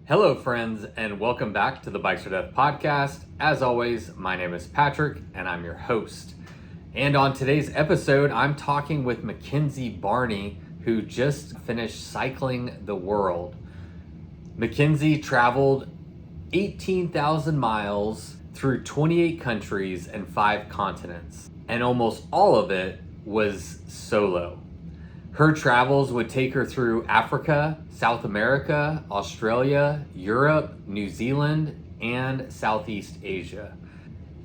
Hello, friends, and welcome back to the Bikes or Death podcast. As always, my name is Patrick, and I'm your host. And on today's episode, I'm talking with McKenzie Barney, who just finished cycling the world. McKenzie traveled 18,000 miles through 28 countries and 5 continents, and almost all of it was solo. Her travels would take her through Africa, South America, Australia, Europe, New Zealand, and Southeast Asia.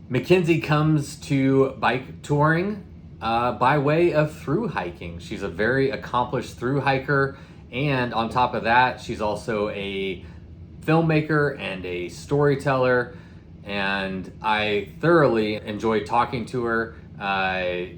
McKenzie comes to bike touring by way of thru hiking. She's a very accomplished thru hiker, and on top of that, she's also a filmmaker and a storyteller, and I thoroughly enjoyed talking to her.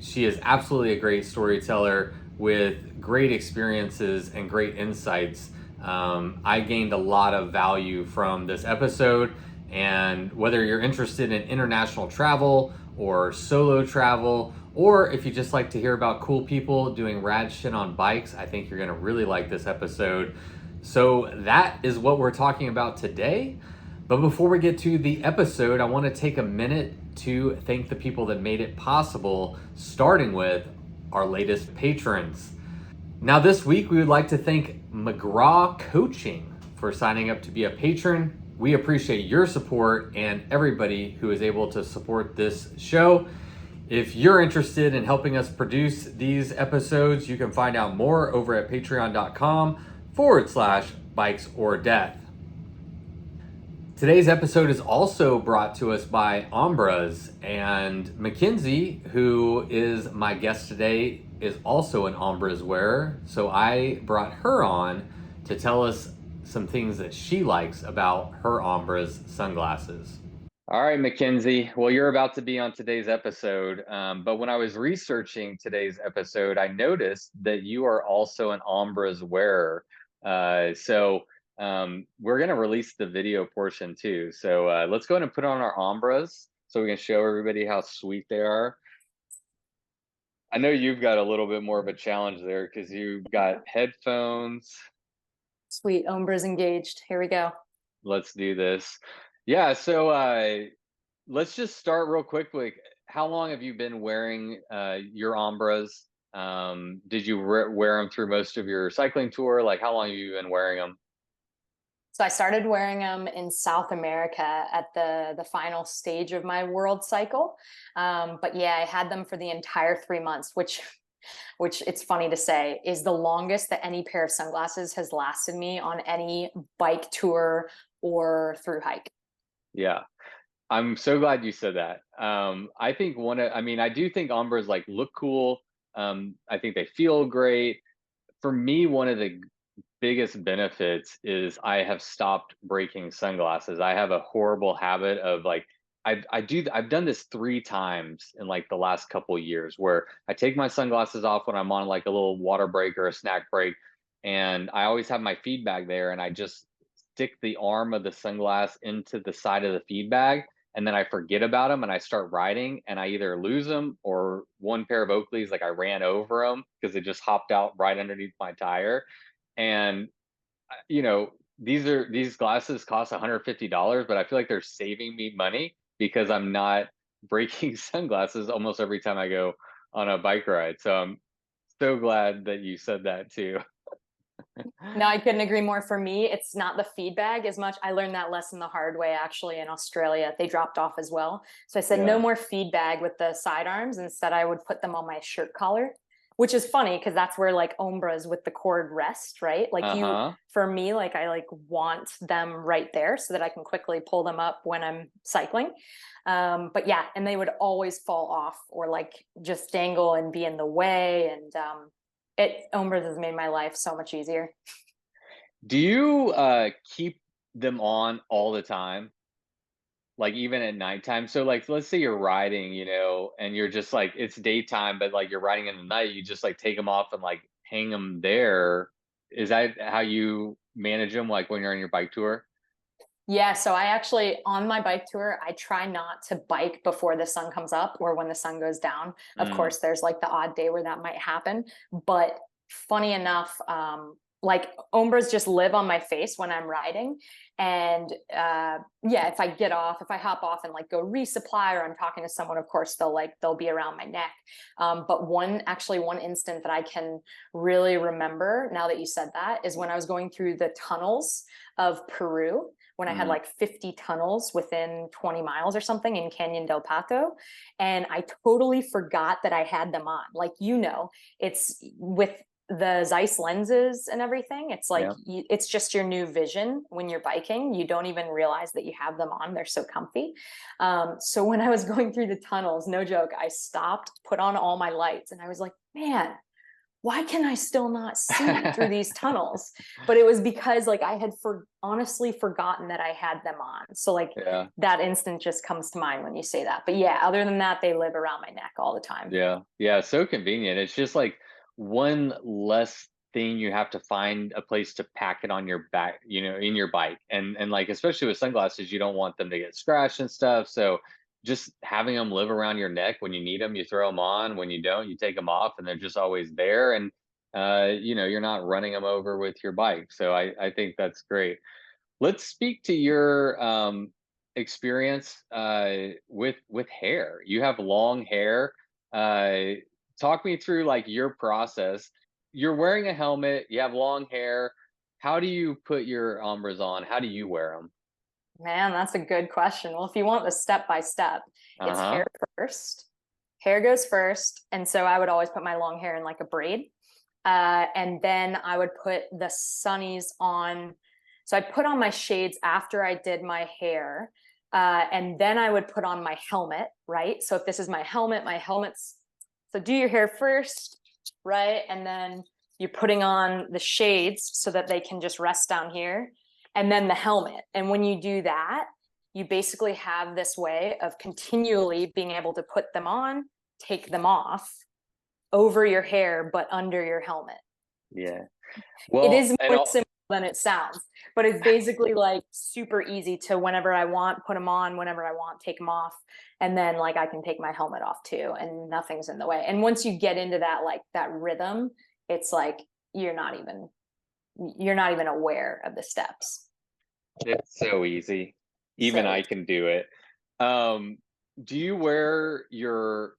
She is absolutely a great storyteller with great experiences and great insights. I gained a lot of value from this episode, and whether you're interested in international travel or solo travel, or if you just like to hear about cool people doing rad shit on bikes, I think you're gonna really like this episode. So that is what we're talking about today. But before we get to the episode, I want to take a minute to thank the people that made it possible, starting with our latest patrons. Now this week, we would like to thank McGraw Coaching for signing up to be a patron. We appreciate your support and everybody who is able to support this show. If you're interested in helping us produce these episodes, you can find out more over at patreon.com/bikes or death. Today's episode is also brought to us by Ombraz, and McKenzie, who is my guest today, is also an Ombraz wearer. So I brought her on to tell us some things that she likes about her Ombraz sunglasses. All right, McKenzie. Well, you're about to be on today's episode, but when I was researching today's episode, I noticed that you are also an Ombraz wearer. We're going to release the video portion too. So let's go ahead and put on our Ombraz so we can show everybody how sweet they are. I know you've got a little bit more of a challenge there because you've got headphones. Sweet, Ombraz engaged. Here we go. Let's do this. Yeah, so let's just start real quickly. How long have you been wearing your Ombraz? Did you wear them through most of your cycling tour? Like, how long have you been wearing them? So I started wearing them in South America at the final stage of my world cycle. But yeah, I had them for the entire 3 months, which it's funny to say is the longest that any pair of sunglasses has lasted me on any bike tour or through hike. Yeah. I'm so glad you said that. I think I do think Ombraz like look cool. I think they feel great. For me, one of the biggest benefits is I have stopped breaking sunglasses. I have a horrible habit of like I've done this 3 times in like the last couple of years where I take my sunglasses off when I'm on like a little water break or a snack break, and I always have my feed bag there, and I just stick the arm of the sunglass into the side of the feed bag, and then I forget about them and I start riding and I either lose them, or one pair of Oakleys, like I ran over them because it just hopped out right underneath my tire. And these glasses cost $150, but I feel like they're saving me money because I'm not breaking sunglasses almost every time I go on a bike ride. So I'm so glad that you said that too. No, I couldn't agree more. For me, it's not the feed bag as much. I learned that lesson the hard way, actually, in Australia. They dropped off as well. So I said, no more feed bag with the sidearms. Instead, I would put them on my shirt collar, which is funny because that's where like Ombraz with the cord rest, right? Like for me, like I like want them right there so that I can quickly pull them up when I'm cycling. But yeah, and they would always fall off or like just dangle and be in the way. And Ombraz has made my life so much easier. Do you keep them on all the time? Like even at nighttime? So like let's say you're riding, and you're just like it's daytime, but like you're riding in the night, you just like take them off and like hang them there. Is that how you manage them like when you're on your bike tour? Yeah, so I actually, on my bike tour, I try not to bike before the sun comes up or when the sun goes down. Of course, there's like the odd day where that might happen. But funny enough, like Ombras just live on my face when I'm riding. And if I get off, if I hop off and like go resupply, or I'm talking to someone, of course, they'll be around my neck. But one instant that I can really remember now that you said that is when I was going through the tunnels of Peru, when I had like 50 tunnels within 20 miles or something in Canyon del Pato. And I totally forgot that I had them on. Like, it's with the Zeiss lenses and everything. It's like, it's just your new vision when you're biking. You don't even realize that you have them on. They're so comfy. So when I was going through the tunnels, no joke, I stopped, put on all my lights, and I was like, man, why can I still not see through these tunnels? But it was because like I had honestly forgotten that I had them on. So like that instant just comes to mind when you say that. But yeah, other than that, they live around my neck all the time. Yeah, so convenient. It's just like one less thing you have to find a place to pack it on your back, in your bike. And like, especially with sunglasses, you don't want them to get scratched and stuff. So just having them live around your neck, when you need them, you throw them on. When you don't, you take them off, and they're just always there. And you're not running them over with your bike. So I think that's great. Let's speak to your experience with hair. You have long hair. Talk me through like your process. You're wearing a helmet, you have long hair. How do you put your Umbras on? How do you wear them? Man, that's a good question. Well, if you want the step by step, it's hair first. Hair goes first. And so I would always put my long hair in like a braid. And then I would put the sunnies on. So I put on my shades after I did my hair. And then I would put on my helmet, right? So if this is my helmet's, so do your hair first, right? And then you're putting on the shades so that they can just rest down here, and then the helmet. And when you do that, you basically have this way of continually being able to put them on, take them off over your hair, but under your helmet. Yeah. Well, it is more simple than it sounds, but it's basically like super easy to, whenever I want, put them on, whenever I want, take them off. And then like I can take my helmet off too, and nothing's in the way. And once you get into that, like that rhythm, it's like you're not even aware of the steps. It's so easy. Even I can do it. Do you wear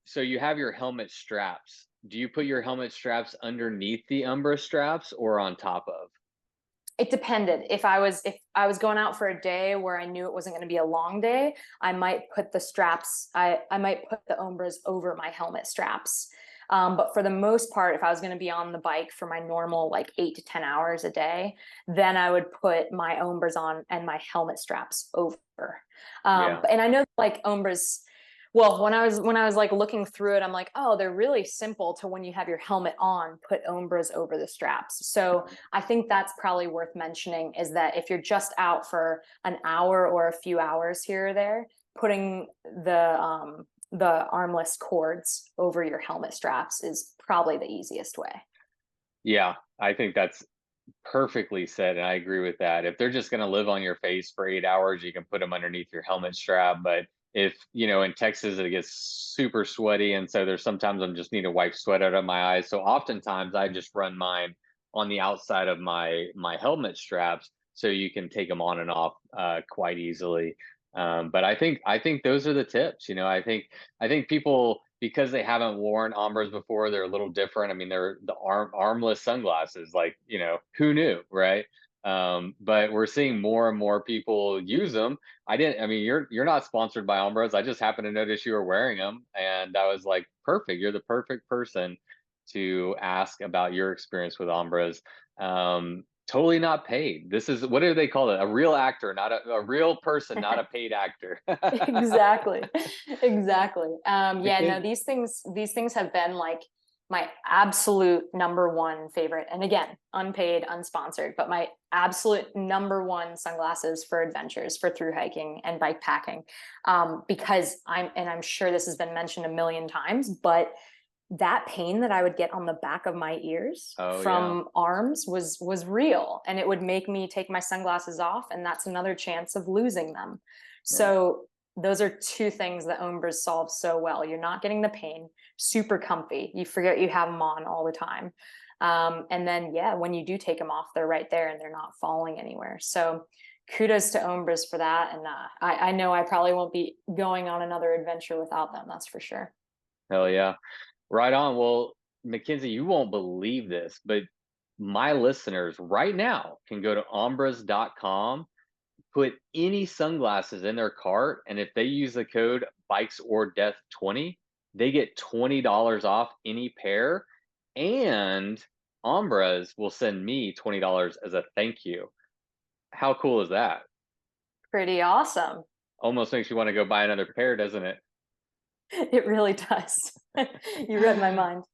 so you have your helmet straps. Do you put your helmet straps underneath the Umbra straps or on top of? It depended. If I was going out for a day where I knew it wasn't going to be a long day, I might put the straps, I might put the Umbras over my helmet straps. But for the most part, if I was going to be on the bike for my normal like 8 to 10 hours a day, then I would put my Umbras on and my helmet straps over. And I know like Umbras, well, when I was like looking through it, I'm like, oh, they're really simple to, when you have your helmet on, put Umbras over the straps. So I think that's probably worth mentioning, is that if you're just out for an hour or a few hours here or there, putting the armless cords over your helmet straps is probably the easiest way. Yeah, I think that's perfectly said, and I agree with that. If they're just going to live on your face for 8 hours, you can put them underneath your helmet strap. But if in Texas it gets super sweaty, and so there's sometimes I just need to wipe sweat out of my eyes, so oftentimes I just run mine on the outside of my helmet straps, so you can take them on and off quite easily. But I think those are the tips. I think people, because they haven't worn Umbras before, they're a little different. I mean, they're the armless sunglasses, like, who knew, right? But we're seeing more and more people use them. I mean, you're not sponsored by Umbras. I just happened to notice you were wearing them, and I was like, perfect. You're the perfect person to ask about your experience with Umbras. Totally not paid. This is, what do they call it? A real actor, not a real person, not a paid actor. Exactly. No, these things have been like my absolute number one favorite. And again, unpaid, unsponsored, but my absolute number one sunglasses for adventures, for through hiking and bike packing. Because I'm sure this has been mentioned a million times, but that pain that I would get on the back of my ears from arms was real, and it would make me take my sunglasses off, and that's another chance of losing them. So those are two things that Umbras solve so well. You're not getting the pain, super comfy. You forget you have them on all the time. And then, yeah, when you do take them off, they're right there and they're not falling anywhere. So kudos to Ombras for that. And I know I probably won't be going on another adventure without them. That's for sure. Hell yeah. Right on. Well, Mackenzie, you won't believe this, but my listeners right now can go to ombras.com, put any sunglasses in their cart, and if they use the code bikes or death 20, they get $20 off any pair, and Ombras will send me $20 as a thank you. How cool is that? Pretty awesome. Almost makes you want to go buy another pair, doesn't it? It really does. You read my mind.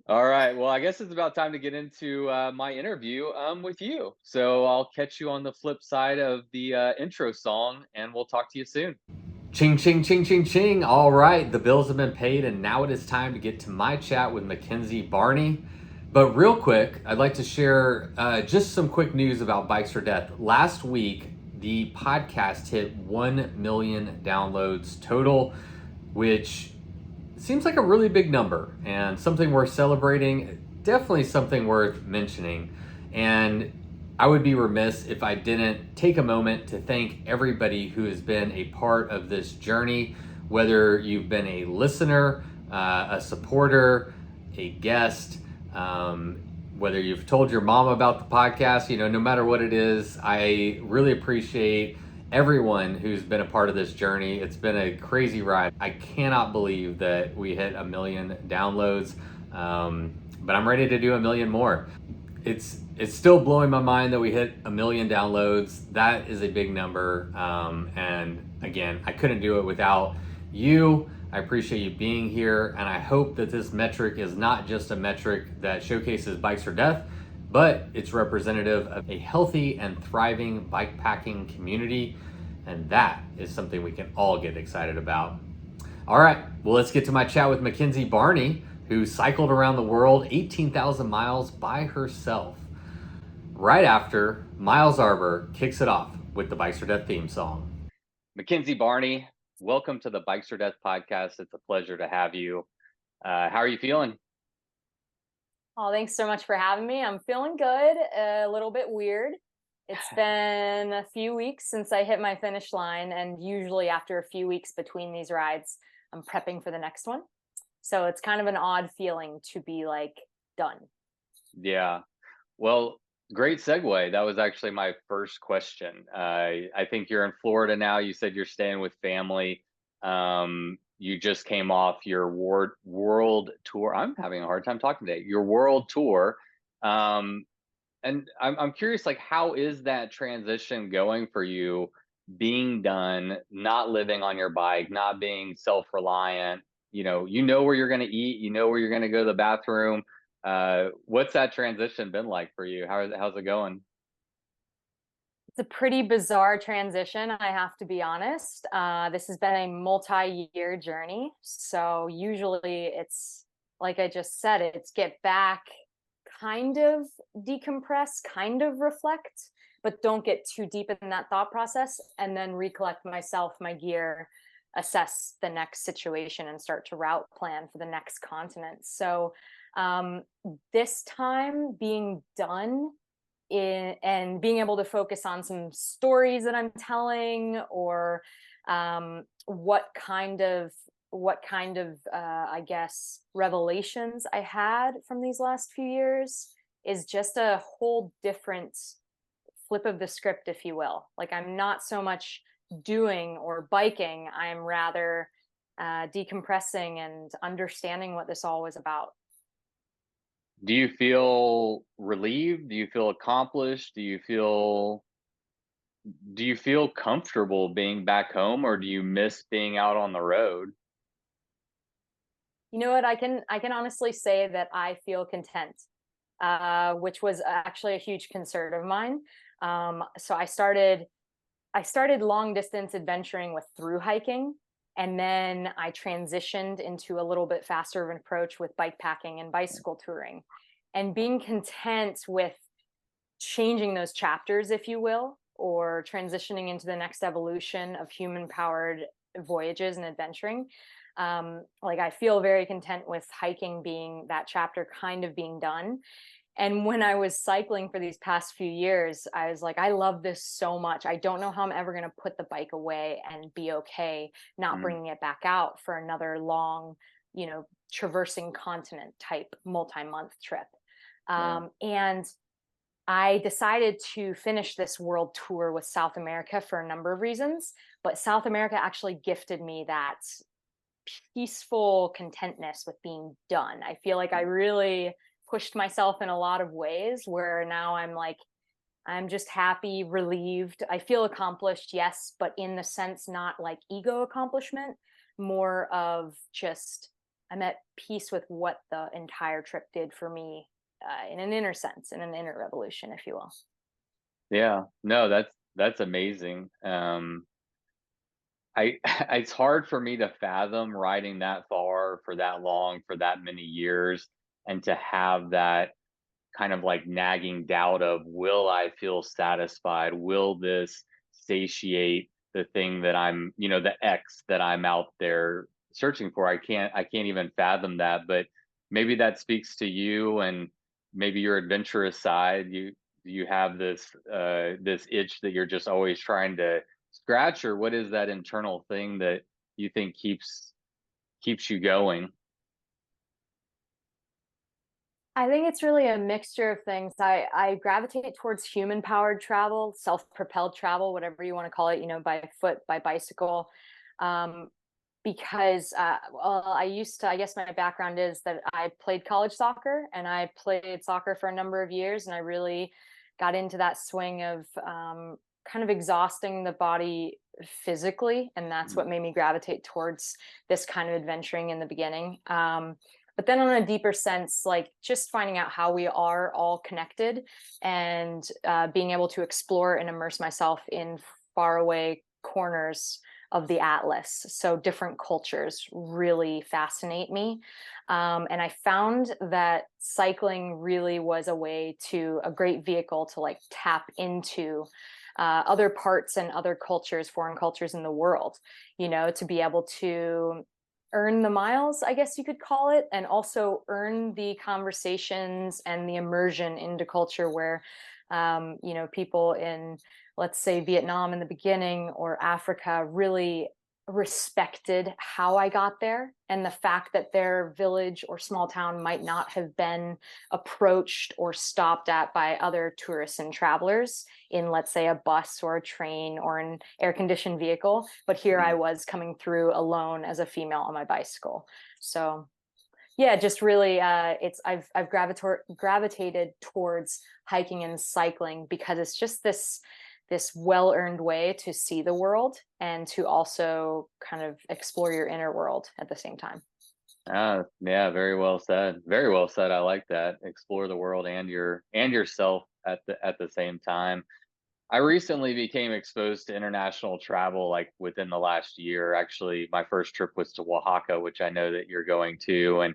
All right. Well, I guess it's about time to get into my interview with you. So I'll catch you on the flip side of the intro song, and we'll talk to you soon. Ching, ching, ching, ching, ching. All right. The bills have been paid, and now it is time to get to my chat with McKenzie Barney. But real quick, I'd like to share just some quick news about Bikes or Death. Last week, the podcast hit 1 million downloads total, which seems like a really big number and something worth celebrating, definitely something worth mentioning. And I would be remiss if I didn't take a moment to thank everybody who has been a part of this journey, whether you've been a listener, a supporter, a guest, whether you've told your mom about the podcast, no matter what it is, I really appreciate everyone who's been a part of this journey. It's been a crazy ride. I cannot believe that we hit 1 million downloads, but I'm ready to do 1 million more. It's still blowing my mind that we hit 1 million downloads. That is a big number, and again, I couldn't do it without you. I appreciate you being here, and I hope that this metric is not just a metric that showcases Bikes or Death, but it's representative of a healthy and thriving bike packing community, and that is something we can all get excited about. All right, well, let's get to my chat with McKenzie Barney, who cycled around the world 18,000 miles by herself. Right after Miles Arbor kicks it off with the Bikes or Death theme song. McKenzie Barney, welcome to the Bikes or Death podcast. It's a pleasure to have you. How are you feeling? Oh, thanks so much for having me. I'm feeling good, a little bit weird. It's been a few weeks since I hit my finish line, and usually after a few weeks between these rides, I'm prepping for the next one. So it's kind of an odd feeling to be like done. Yeah. Well, great segue. That was actually my first question. I think you're in Florida now. You said you're staying with family. You just came off your world tour. I'm having a hard time talking today. Your world tour. And I'm curious, like, how is that transition going for you, being done, not living on your bike, not being self-reliant? You know where you're going to eat, where you're going to go to the bathroom. What's that transition been like for you? How's it going? It's a pretty bizarre transition, I have to be honest. This has been a multi-year journey. So usually it's, like I just said, it's get back, kind of decompress, kind of reflect, but don't get too deep in that thought process, and then recollect myself, my gear, assess the next situation, and start to route plan for the next continent. So this time being done and being able to focus on some stories that I'm telling, or what kind of I guess revelations I had from these last few years, is just a whole different flip of the script, if you will. Like, I'm not so much doing or biking, I'm rather decompressing and understanding what this all was about. Do you feel relieved? Do you feel accomplished? Do you feel comfortable being back home, or do you miss being out on the road? You know what? I can honestly say that I feel content, which was actually a huge concern of mine. So I started long distance adventuring with through hiking, and then I transitioned into a little bit faster of an approach with bike packing and bicycle touring, and being content with changing those chapters, if you will, or transitioning into the next evolution of human powered voyages and adventuring. Like, I feel very content with hiking being that chapter kind of being done. And when I was cycling for these past few years, I was like, I love this so much. I don't know how I'm ever going to put the bike away and be okay not Mm, bringing it back out for another long, traversing continent type multi-month trip. yeah. And I decided to finish this world tour with South America for a number of reasons, but South America actually gifted me that peaceful contentness with being done. I feel like I really pushed myself in a lot of ways where now I'm like, I'm just happy, relieved. I feel accomplished, yes, but in the sense not like ego accomplishment, more of just I'm at peace with what the entire trip did for me in an inner sense, in an inner revolution, if you will. Yeah. No, that's amazing. I it's hard for me to fathom riding that far for that long for that many years and to have that kind of like nagging doubt of, will I feel satisfied? Will this satiate the thing that the X that I'm out there searching for? I can't even fathom that, but maybe that speaks to you and maybe your adventurous side. You have this itch that you're just always trying to scratch, or what is that internal thing that you think keeps you going? I think it's really a mixture of things. I gravitate towards human powered travel, self propelled travel, whatever you want to call it, by foot, by bicycle. Um, because, I guess my background is that I played college soccer and I played soccer for a number of years. And I really got into that swing of kind of exhausting the body physically. And that's Mm, what made me gravitate towards this kind of adventuring in the beginning. But then on a deeper sense, like just finding out how we are all connected and being able to explore and immerse myself in faraway corners of the atlas. So different cultures really fascinate me. And I found that cycling really was a great vehicle to like tap into other parts and other cultures, foreign cultures in the world, to be able to earn the miles, I guess you could call it, and also earn the conversations and the immersion into culture where, people in, let's say, Vietnam in the beginning or Africa really respected how I got there and the fact that their village or small town might not have been approached or stopped at by other tourists and travelers in, let's say, a bus or a train or an air conditioned vehicle. But here I mm. was coming through alone as a female on my bicycle. So yeah, just really I've gravitated towards hiking and cycling because it's just this well-earned way to see the world and to also kind of explore your inner world at the same time. Yeah, very well said. Very well said. I like that. Explore the world and yourself at the same time. I recently became exposed to international travel like within the last year. Actually, my first trip was to Oaxaca, which I know that you're going to. And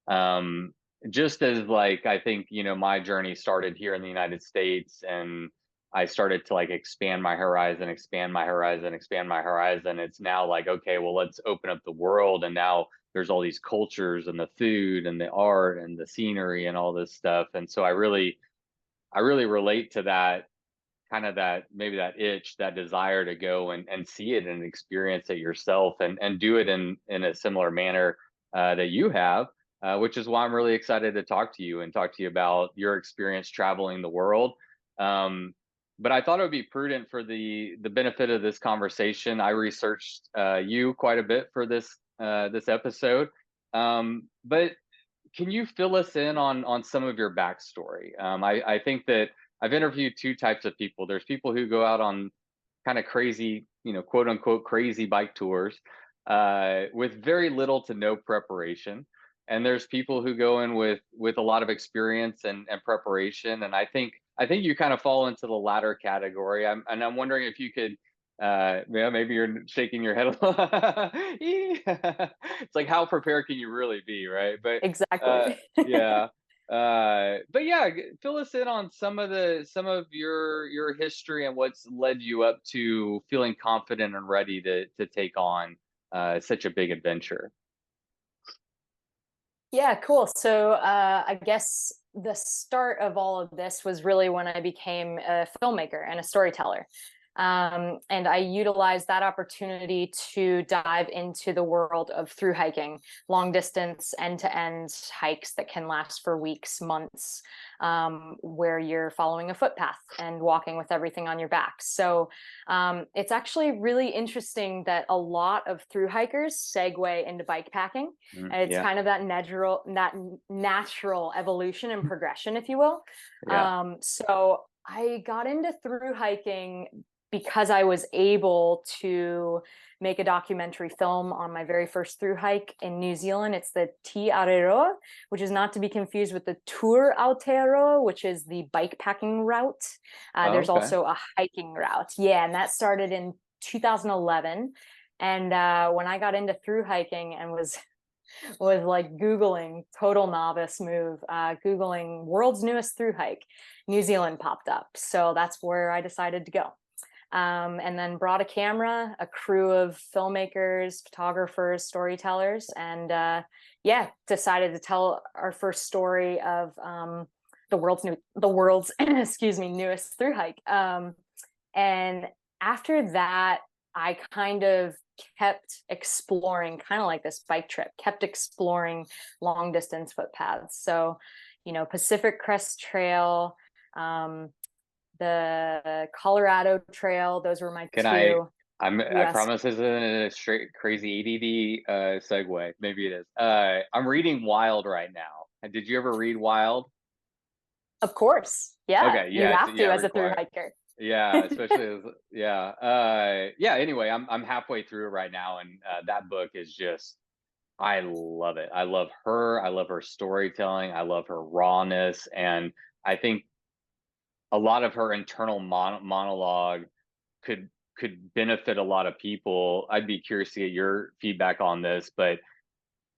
um, just as like I think, my journey started here in the United States and I started to like expand my horizon, expand my horizon, expand my horizon. It's now like, okay, well, let's open up the world. And now there's all these cultures and the food and the art and the scenery and all this stuff. And so I really relate to that kind of that maybe that itch, that desire to go and see it and experience it yourself and do it in a similar manner that you have, which is why I'm really excited to talk to you and talk to you about your experience traveling the world. Um, but I thought it would be prudent for the benefit of this conversation. I researched you quite a bit for this episode, but can you fill us in on some of your backstory? I think that I've interviewed two types of people. There's people who go out on kind of crazy, quote unquote crazy bike tours with very little to no preparation, and there's people who go in with a lot of experience and preparation. And I think you kind of fall into the latter category. I'm wondering if you could yeah, maybe you're shaking your head a lot. It's like, how prepared can you really be, right? Exactly. Yeah. But yeah, fill us in on some of your history and what's led you up to feeling confident and ready to take on such a big adventure. Yeah, cool. So I guess the start of all of this was really when I became a filmmaker and a storyteller. And I utilized that opportunity to dive into the world of through hiking, long distance, end-to-end hikes that can last for weeks, months, where you're following a footpath and walking with everything on your back. So it's actually really interesting that a lot of through hikers segue into bike packing. And it's kind of that natural evolution and progression, if you will. So I got into through hiking because I was able to make a documentary film on my very first through hike in New Zealand. It's the Te Areroa, which is not to be confused with the Tour Aotearoa, which is the bike packing route. There's also a hiking route. Yeah, and that started in 2011. And when I got into through hiking and was like Googling, total novice move, Googling world's newest through hike, New Zealand popped up. So that's where I decided to go. And then brought a camera, a crew of filmmakers, photographers, storytellers, and decided to tell our first story of the world's excuse me, newest through hike. And after that, I kind of kept exploring, kind of like this bike trip, kept exploring long distance footpaths. So, Pacific Crest Trail, the Colorado Trail, those were my two. I promise this isn't a straight crazy ADD segue. Maybe it is. I'm reading Wild right now. Did you ever read Wild? Of course. Yeah. Okay. Yeah. You have to as a through hiker. Yeah, especially anyway, I'm halfway through it right now, and that book is just, I love it. I love her storytelling, I love her rawness, and I think a lot of her internal monologue could benefit a lot of people. I'd be curious to get your feedback on this, but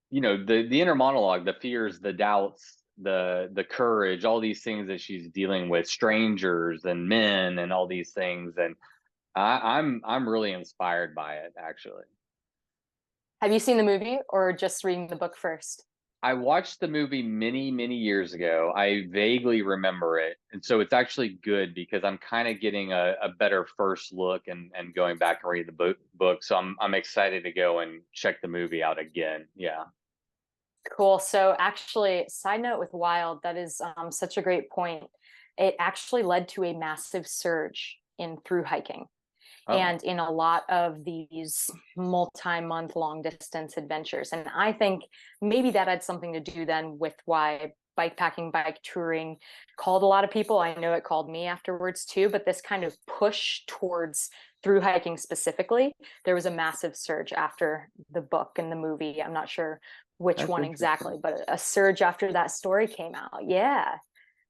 the inner monologue, the fears, the doubts, the courage, all these things that she's dealing with, strangers and men and all these things, and I'm really inspired by it, actually. Have you seen the movie or just reading the book first? I watched the movie many years ago. I vaguely remember it, and so it's actually good because I'm kind of getting a better first look and going back and read the book. So I'm excited to go and check the movie out again. Yeah. Cool. So actually, side note with Wild, that is such a great point. It actually led to a massive surge in through hiking. And in a lot of these multi-month long distance adventures. And I think maybe that had something to do then with why bike packing, bike touring called a lot of people. I know it called me afterwards too, but this kind of push towards through hiking specifically, there was a massive surge after the book and the movie. I'm not sure which one exactly, but a surge after that story came out. Yeah.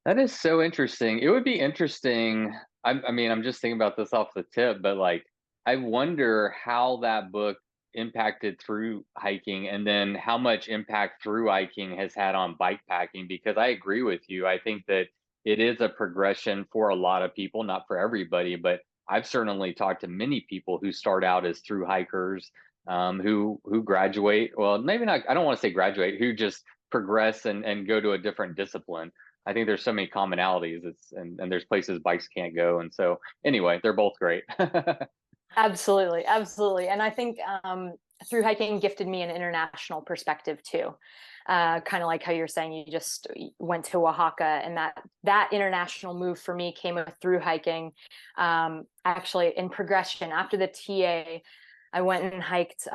That is so interesting. It would be interesting. I mean, I'm just thinking about this off the tip, but like, I wonder how that book impacted through hiking, and then how much impact through hiking has had on bike packing, because I agree with you. I think that it is a progression for a lot of people, not for everybody, but I've certainly talked to many people who start out as through hikers, who graduate. Well, maybe not, I don't want to say graduate, who just progress and go to a different discipline. I think there's so many commonalities. And there's places bikes can't go. And so anyway, they're both great. Absolutely. And I think through hiking gifted me an international perspective too. Kind of like how you're saying, you just went to Oaxaca, and that international move for me came with through hiking. Actually, in progression after the TA, I went and hiked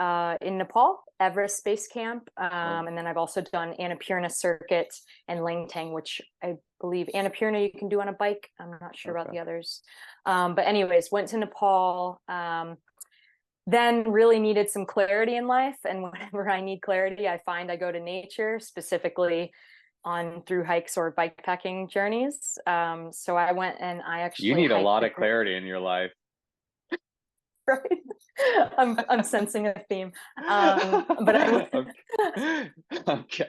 in Nepal, Everest Base Camp. And then I've also done Annapurna Circuit and Langtang, which I believe Annapurna you can do on a bike. I'm not sure about the others. But anyways, went to Nepal, then really needed some clarity in life. And whenever I need clarity, I go to nature, specifically on through hikes or bike packing journeys. So I went and I actually— You need a lot of clarity in your life. Right. I'm sensing a theme. But okay.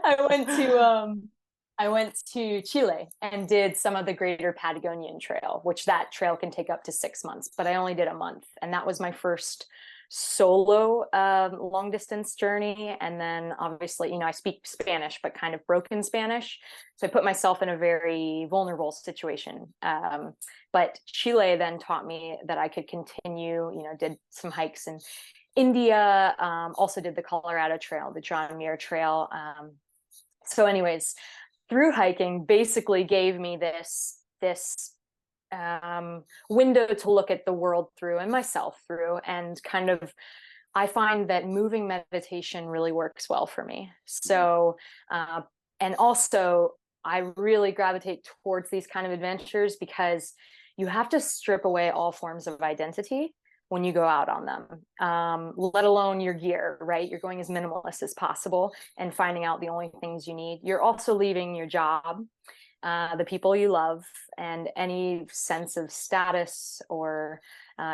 I went to Chile and did some of the Greater Patagonian Trail, which that trail can take up to 6 months, but I only did a month. And that was my first solo long distance journey. And then obviously, I speak Spanish, but kind of broken Spanish. So I put myself in a very vulnerable situation. But Chile then taught me that I could continue, did some hikes in India, also did the Colorado Trail, the John Muir Trail. So anyways, through hiking basically gave me this window to look at the world through and myself through, and kind of, I find that moving meditation really works well for me. So, and also I really gravitate towards these kind of adventures because you have to strip away all forms of identity when you go out on them, let alone your gear, right? You're going as minimalist as possible and finding out the only things you need. You're also leaving your job, the people you love, and any sense of status or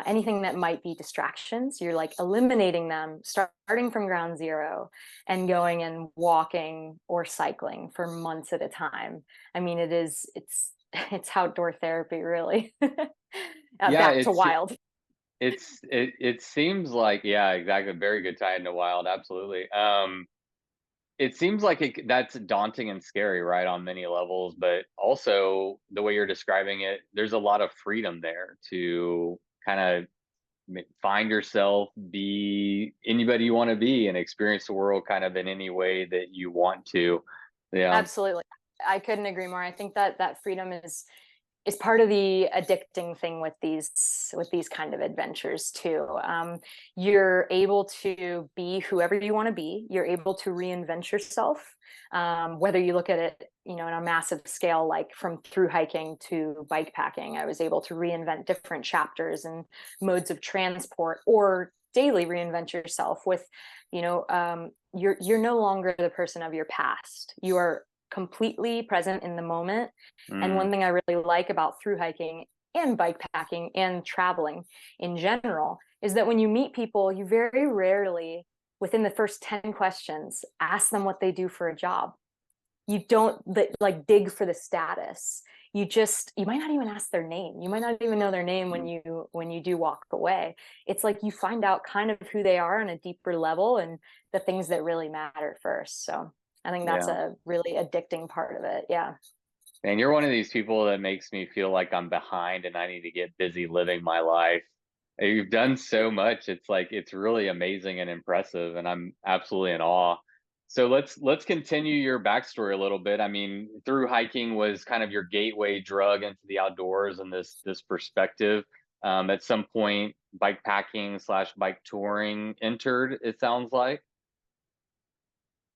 anything that might be distractions. You're like eliminating them, starting from ground zero and going and walking or cycling for months at a time. I mean, it's outdoor therapy, really. Back to wild. It seems like, yeah, exactly. Very good tie into wild. Absolutely. It seems like that's daunting and scary, right, on many levels, but also the way you're describing it, there's a lot of freedom there to kind of find yourself, be anybody you want to be, and experience the world kind of in any way that you want to. Yeah. Absolutely. I couldn't agree more. I think that freedom is part of the addicting thing with these kind of adventures too. You're able to be whoever you want to be. You're able to reinvent yourself, whether you look at it, on a massive scale, like from through hiking to bike packing. I was able to reinvent different chapters and modes of transport, or daily reinvent yourself with, you're no longer the person of your past. You are completely present in the moment. And one thing I really like about through hiking and bike packing and traveling in general is that when you meet people, you very rarely, within the first 10 questions, ask them what they do for a job. You don't like dig for the status. You might not even ask their name. You might not even know their name when you do walk away. It's like you find out kind of who they are on a deeper level and the things that really matter first. So I think that's a really addicting part of it. Yeah. And you're one of these people that makes me feel like I'm behind and I need to get busy living my life. You've done so much. It's like, it's really amazing and impressive, and I'm absolutely in awe. So let's continue your backstory a little bit. I mean, through hiking was kind of your gateway drug into the outdoors and this perspective. At some point, bike packing / bike touring entered, it sounds like.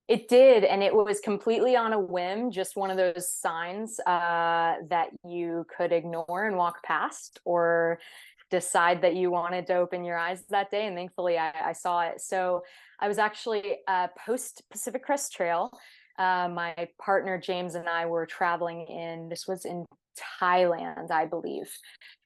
It did, and it was completely on a whim, just one of those signs that you could ignore and walk past, or decide that you wanted to open your eyes that day. And thankfully, I saw it. So I was actually post Pacific Crest Trail. My partner James and I were traveling this was in Thailand, I believe,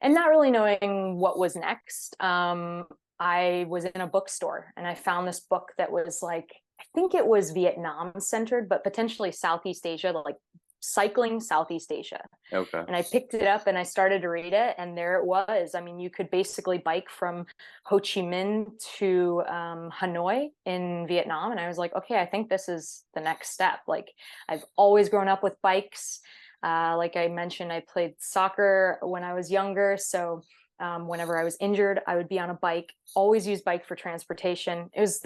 and not really knowing what was next. I was in a bookstore and I found this book that was like, I think it was Vietnam centered, but potentially Southeast Asia, like cycling Southeast Asia. Okay. And I picked it up and I started to read it, and there it was. I mean, you could basically bike from Ho Chi Minh to Hanoi in Vietnam. And I was like, okay, I think this is the next step. Like, I've always grown up with bikes. Like I mentioned, I played soccer when I was younger. So whenever I was injured, I would be on a bike, always use bike for transportation. It was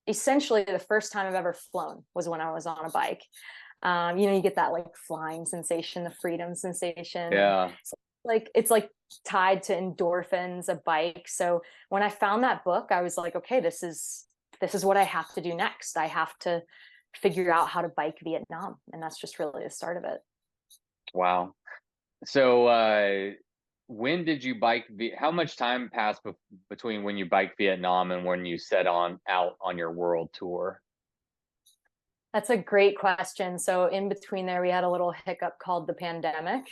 essentially the first time I've ever flown was when I was on a bike. You get that like flying sensation, the freedom sensation. Yeah. So, it's like tied to endorphins, a bike. So when I found that book, I was like, okay, this is what I have to do next. I have to figure out how to bike Vietnam. And that's just really the start of it. Wow. So when did you bike? How much time passed between when you biked Vietnam and when you set out on your world tour? That's a great question. So in between there, we had a little hiccup called the pandemic.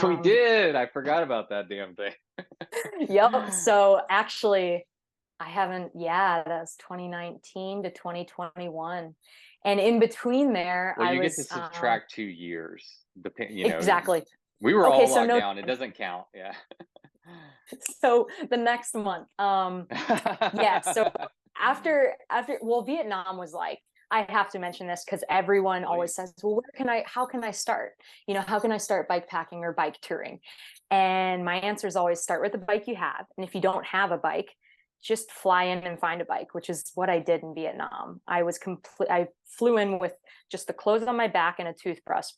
We did. I forgot about that damn thing. Yep. So actually, that was 2019 to 2021. And in between there, Well, you I get was to subtract 2 years. Exactly. We were all locked down. It doesn't count. Yeah. So the next month, yeah. So well, Vietnam was like, I have to mention this because everyone always says, well, how can I start? How can I start bike packing or bike touring? And my answer is always start with the bike you have. And if you don't have a bike, just fly in and find a bike, which is what I did in Vietnam. I flew in with just the clothes on my back and a toothbrush,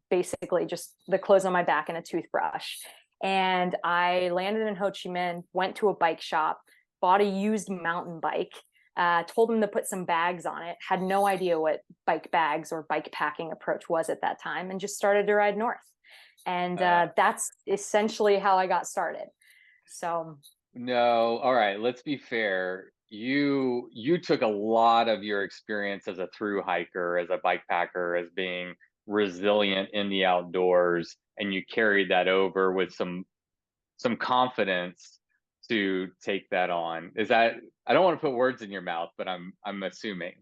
basically just the clothes on my back and a toothbrush. And I landed in Ho Chi Minh, went to a bike shop, bought a used mountain bike, told them to put some bags on it, had no idea what bike bags or bike packing approach was at that time, and just started to ride north. And that's essentially how I got started. So no, all right, let's be fair. You took a lot of your experience as a thru hiker, as a bike packer, as being resilient in the outdoors, and you carried that over with some confidence to take that on. Is that, I don't want to put words in your mouth, but I'm assuming.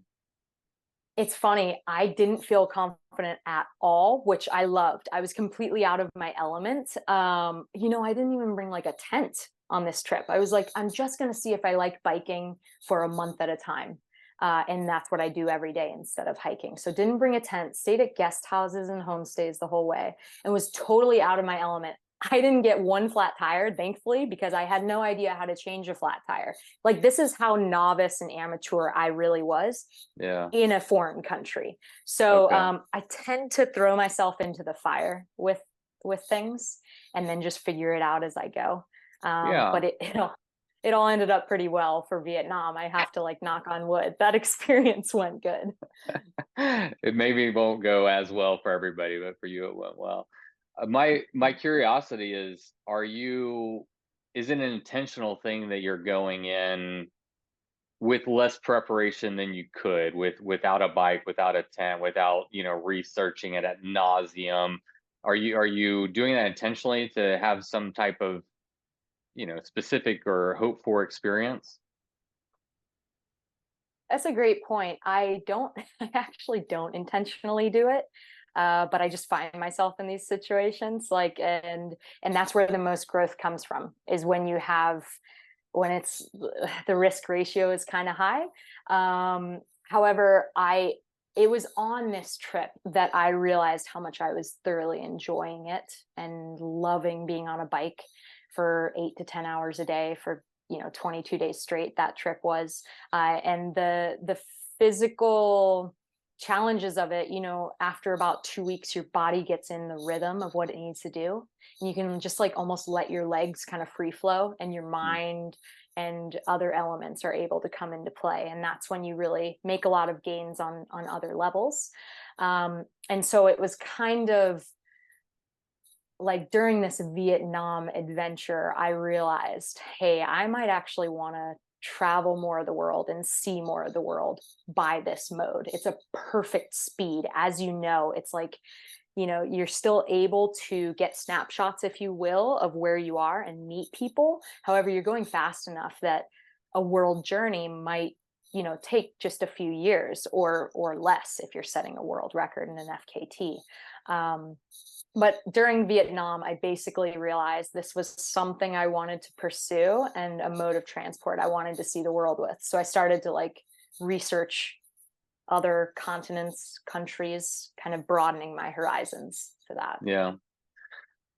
It's funny, I didn't feel confident at all, which I loved. I was completely out of my element. I didn't even bring like a tent on this trip. I was like, I'm just going to see if I like biking for a month at a time. And that's what I do every day instead of hiking. So didn't bring a tent, stayed at guest houses and homestays the whole way, and was totally out of my element. I didn't get one flat tire, thankfully, because I had no idea how to change a flat tire. Like, this is how novice and amateur I really was in a foreign country. So I tend to throw myself into the fire with things and then just figure it out as I go. But it all ended up pretty well for Vietnam. I have to like knock on wood. That experience went good. It maybe won't go as well for everybody, but for you it went well. My curiosity is, is it an intentional thing that you're going in with less preparation than you could, without a bike, without a tent, without researching it ad nauseum? Are you doing that intentionally to have some type of specific or hope for experience? That's a great point. I actually don't intentionally do it. But I just find myself in these situations, like, and that's where the most growth comes from, is when it's the risk ratio is kind of high. However, it was on this trip that I realized how much I was thoroughly enjoying it and loving being on a bike for 8 to 10 hours a day for 22 days straight. That trip was, and the physical challenges of it, after about 2 weeks, your body gets in the rhythm of what it needs to do, and you can just like almost let your legs kind of free flow, and your mind and other elements are able to come into play, and that's when you really make a lot of gains on other levels. And so it was kind of like during this Vietnam adventure, I realized, hey, I might actually want to travel more of the world and see more of the world by this mode. It's a perfect speed. As you know, it's like, you're still able to get snapshots, if you will, of where you are and meet people. However, you're going fast enough that a world journey might, take just a few years or less if you're setting a world record in an FKT. But during Vietnam, I basically realized this was something I wanted to pursue and a mode of transport I wanted to see the world with. So I started to like research other continents, countries, kind of broadening my horizons for that. Yeah.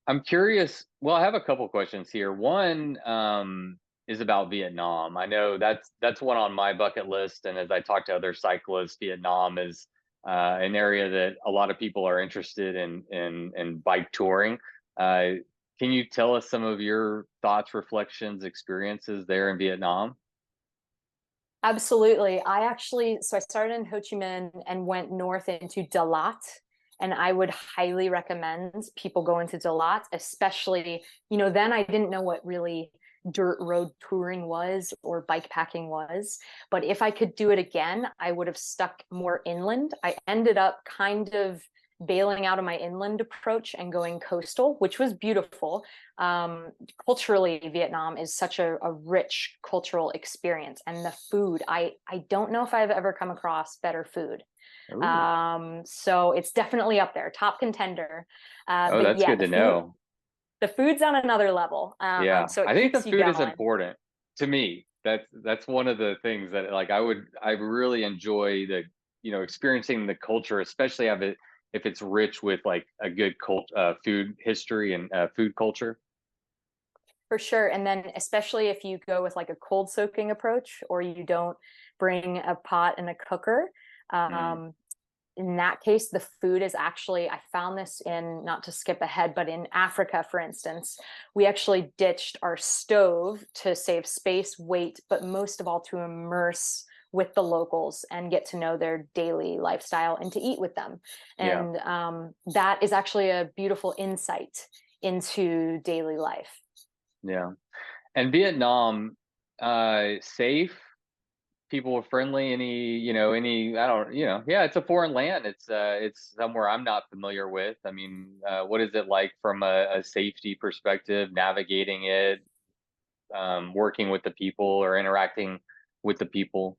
I'm curious. Well, I have a couple questions here. One is about Vietnam. I know that's one on my bucket list, and as I talk to other cyclists, Vietnam is an area that a lot of people are interested in bike touring. Can you tell us some of your thoughts, reflections, experiences there in Vietnam? Absolutely. So I started in Ho Chi Minh and went north into Dalat. And I would highly recommend people go into Dalat, especially, then I didn't know what really dirt road touring was or bike packing was. But if I could do it again, I would have stuck more inland. I ended up kind of bailing out of my inland approach and going coastal, which was beautiful. Culturally, Vietnam is such a rich cultural experience, and the food, I don't know if I've ever come across better food. So it's definitely up there, top contender. Oh, that's good to know. The food's on another level. Yeah, So it I think the keeps you food is going. important to me. That's one of the things that like I really enjoy the experiencing the culture, especially if it's rich with like a good food history and food culture. For sure. And then especially if you go with like a cold soaking approach, or you don't bring a pot and a cooker, Mm, um, in that case, the food is actually, I found this in, not to skip ahead, but in Africa, for instance, we actually ditched our stove to save space, weight, but most of all to immerse with the locals and get to know their daily lifestyle and to eat with them. yeah, And that is actually a beautiful insight into daily life. yeah. And Vietnam, safe. People were friendly. I don't, yeah, it's a foreign land. It's somewhere I'm not familiar with. I mean, what is it like from a safety perspective, navigating it, working with the people or interacting with the people?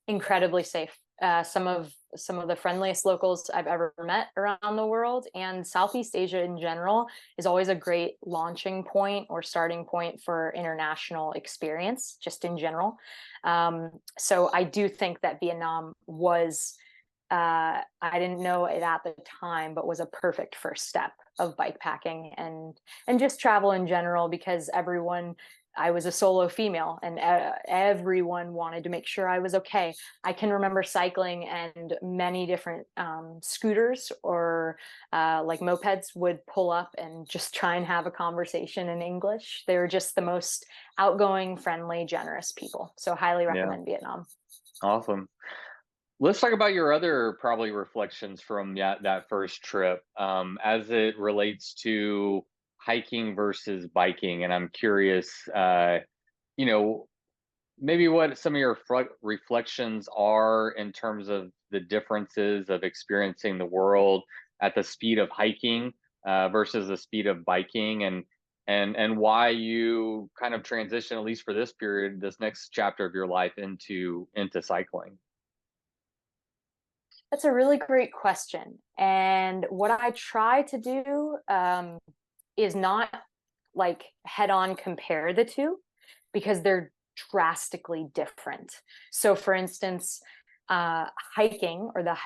Incredibly safe. Some of the friendliest locals I've ever met around the world, and Southeast Asia in general is always a great launching point or starting point for international experience, just in general. So I do think that Vietnam was, I didn't know it at the time, but was a perfect first step of bike packing and just travel in general, because I was a solo female, and everyone wanted to make sure I was okay. I can remember cycling, and many different scooters or like mopeds would pull up and just try and have a conversation in English. They were just the most outgoing, friendly, generous people. So highly Yeah, recommend Vietnam. awesome. Let's talk about your other probably reflections from that first trip, as it relates to hiking versus biking. And I'm curious, you know, maybe what some of your reflections are in terms of the differences of experiencing the world at the speed of hiking versus the speed of biking, and why you kind of transition, at least for this period, this next chapter of your life, into cycling. That's a really great question. And what I try to do is not like head on compare the two, because they're drastically different. So, for instance, hiking, or the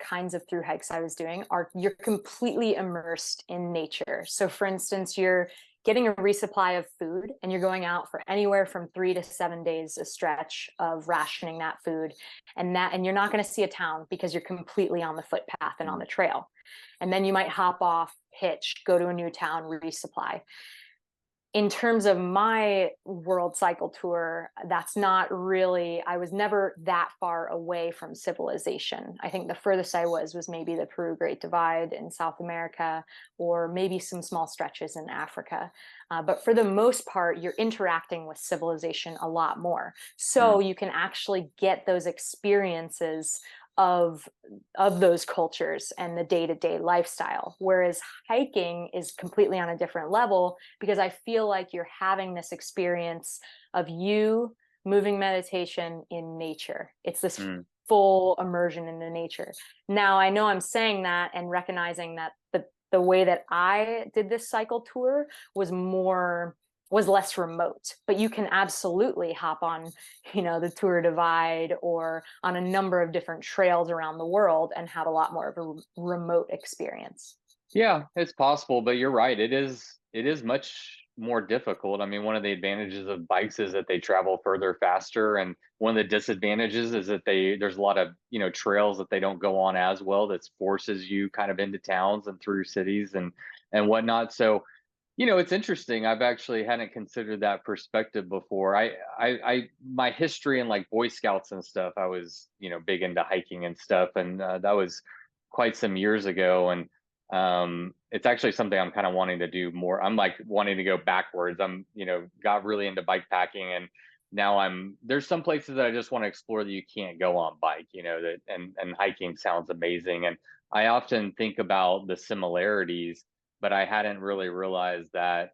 kinds of through hikes I was doing, are you're completely immersed in nature. So, for instance, you're getting a resupply of food, and you're going out for anywhere from 3 to 7 days a stretch of rationing that food, and you're not going to see a town because you're completely on the footpath and on Mm, the trail. And then you might hop off, hitch, go to a new town, resupply. In terms of my world cycle tour, that's not really, I was never that far away from civilization. I think the furthest I was maybe the Peru Great Divide in South America, or maybe some small stretches in Africa. But for the most part, you're interacting with civilization a lot more. So mm, you can actually get those experiences of those cultures and the day-to-day lifestyle, whereas hiking is completely on a different level, because I feel like you're having this experience of you moving meditation in nature. It's this mm. full immersion into nature. Now, I know I'm saying that and recognizing that the way that I did this cycle tour was less remote, but you can absolutely hop on, the Tour Divide, or on a number of different trails around the world, and have a lot more of a remote experience. Yeah, it's possible, but you're right. It is much more difficult. I mean, one of the advantages of bikes is that they travel further faster, and one of the disadvantages is that there's a lot of, trails that they don't go on as well, that forces you kind of into towns and through cities and whatnot. So, it's interesting. I've actually hadn't considered that perspective before. My history in like Boy Scouts and stuff, I was, big into hiking and stuff, and that was quite some years ago. And it's actually something I'm kind of wanting to do more. I'm like wanting to go backwards. I'm, got really into bike packing, and now there's some places that I just want to explore that you can't go on bike, that and hiking sounds amazing. And I often think about the similarities, but I hadn't really realized that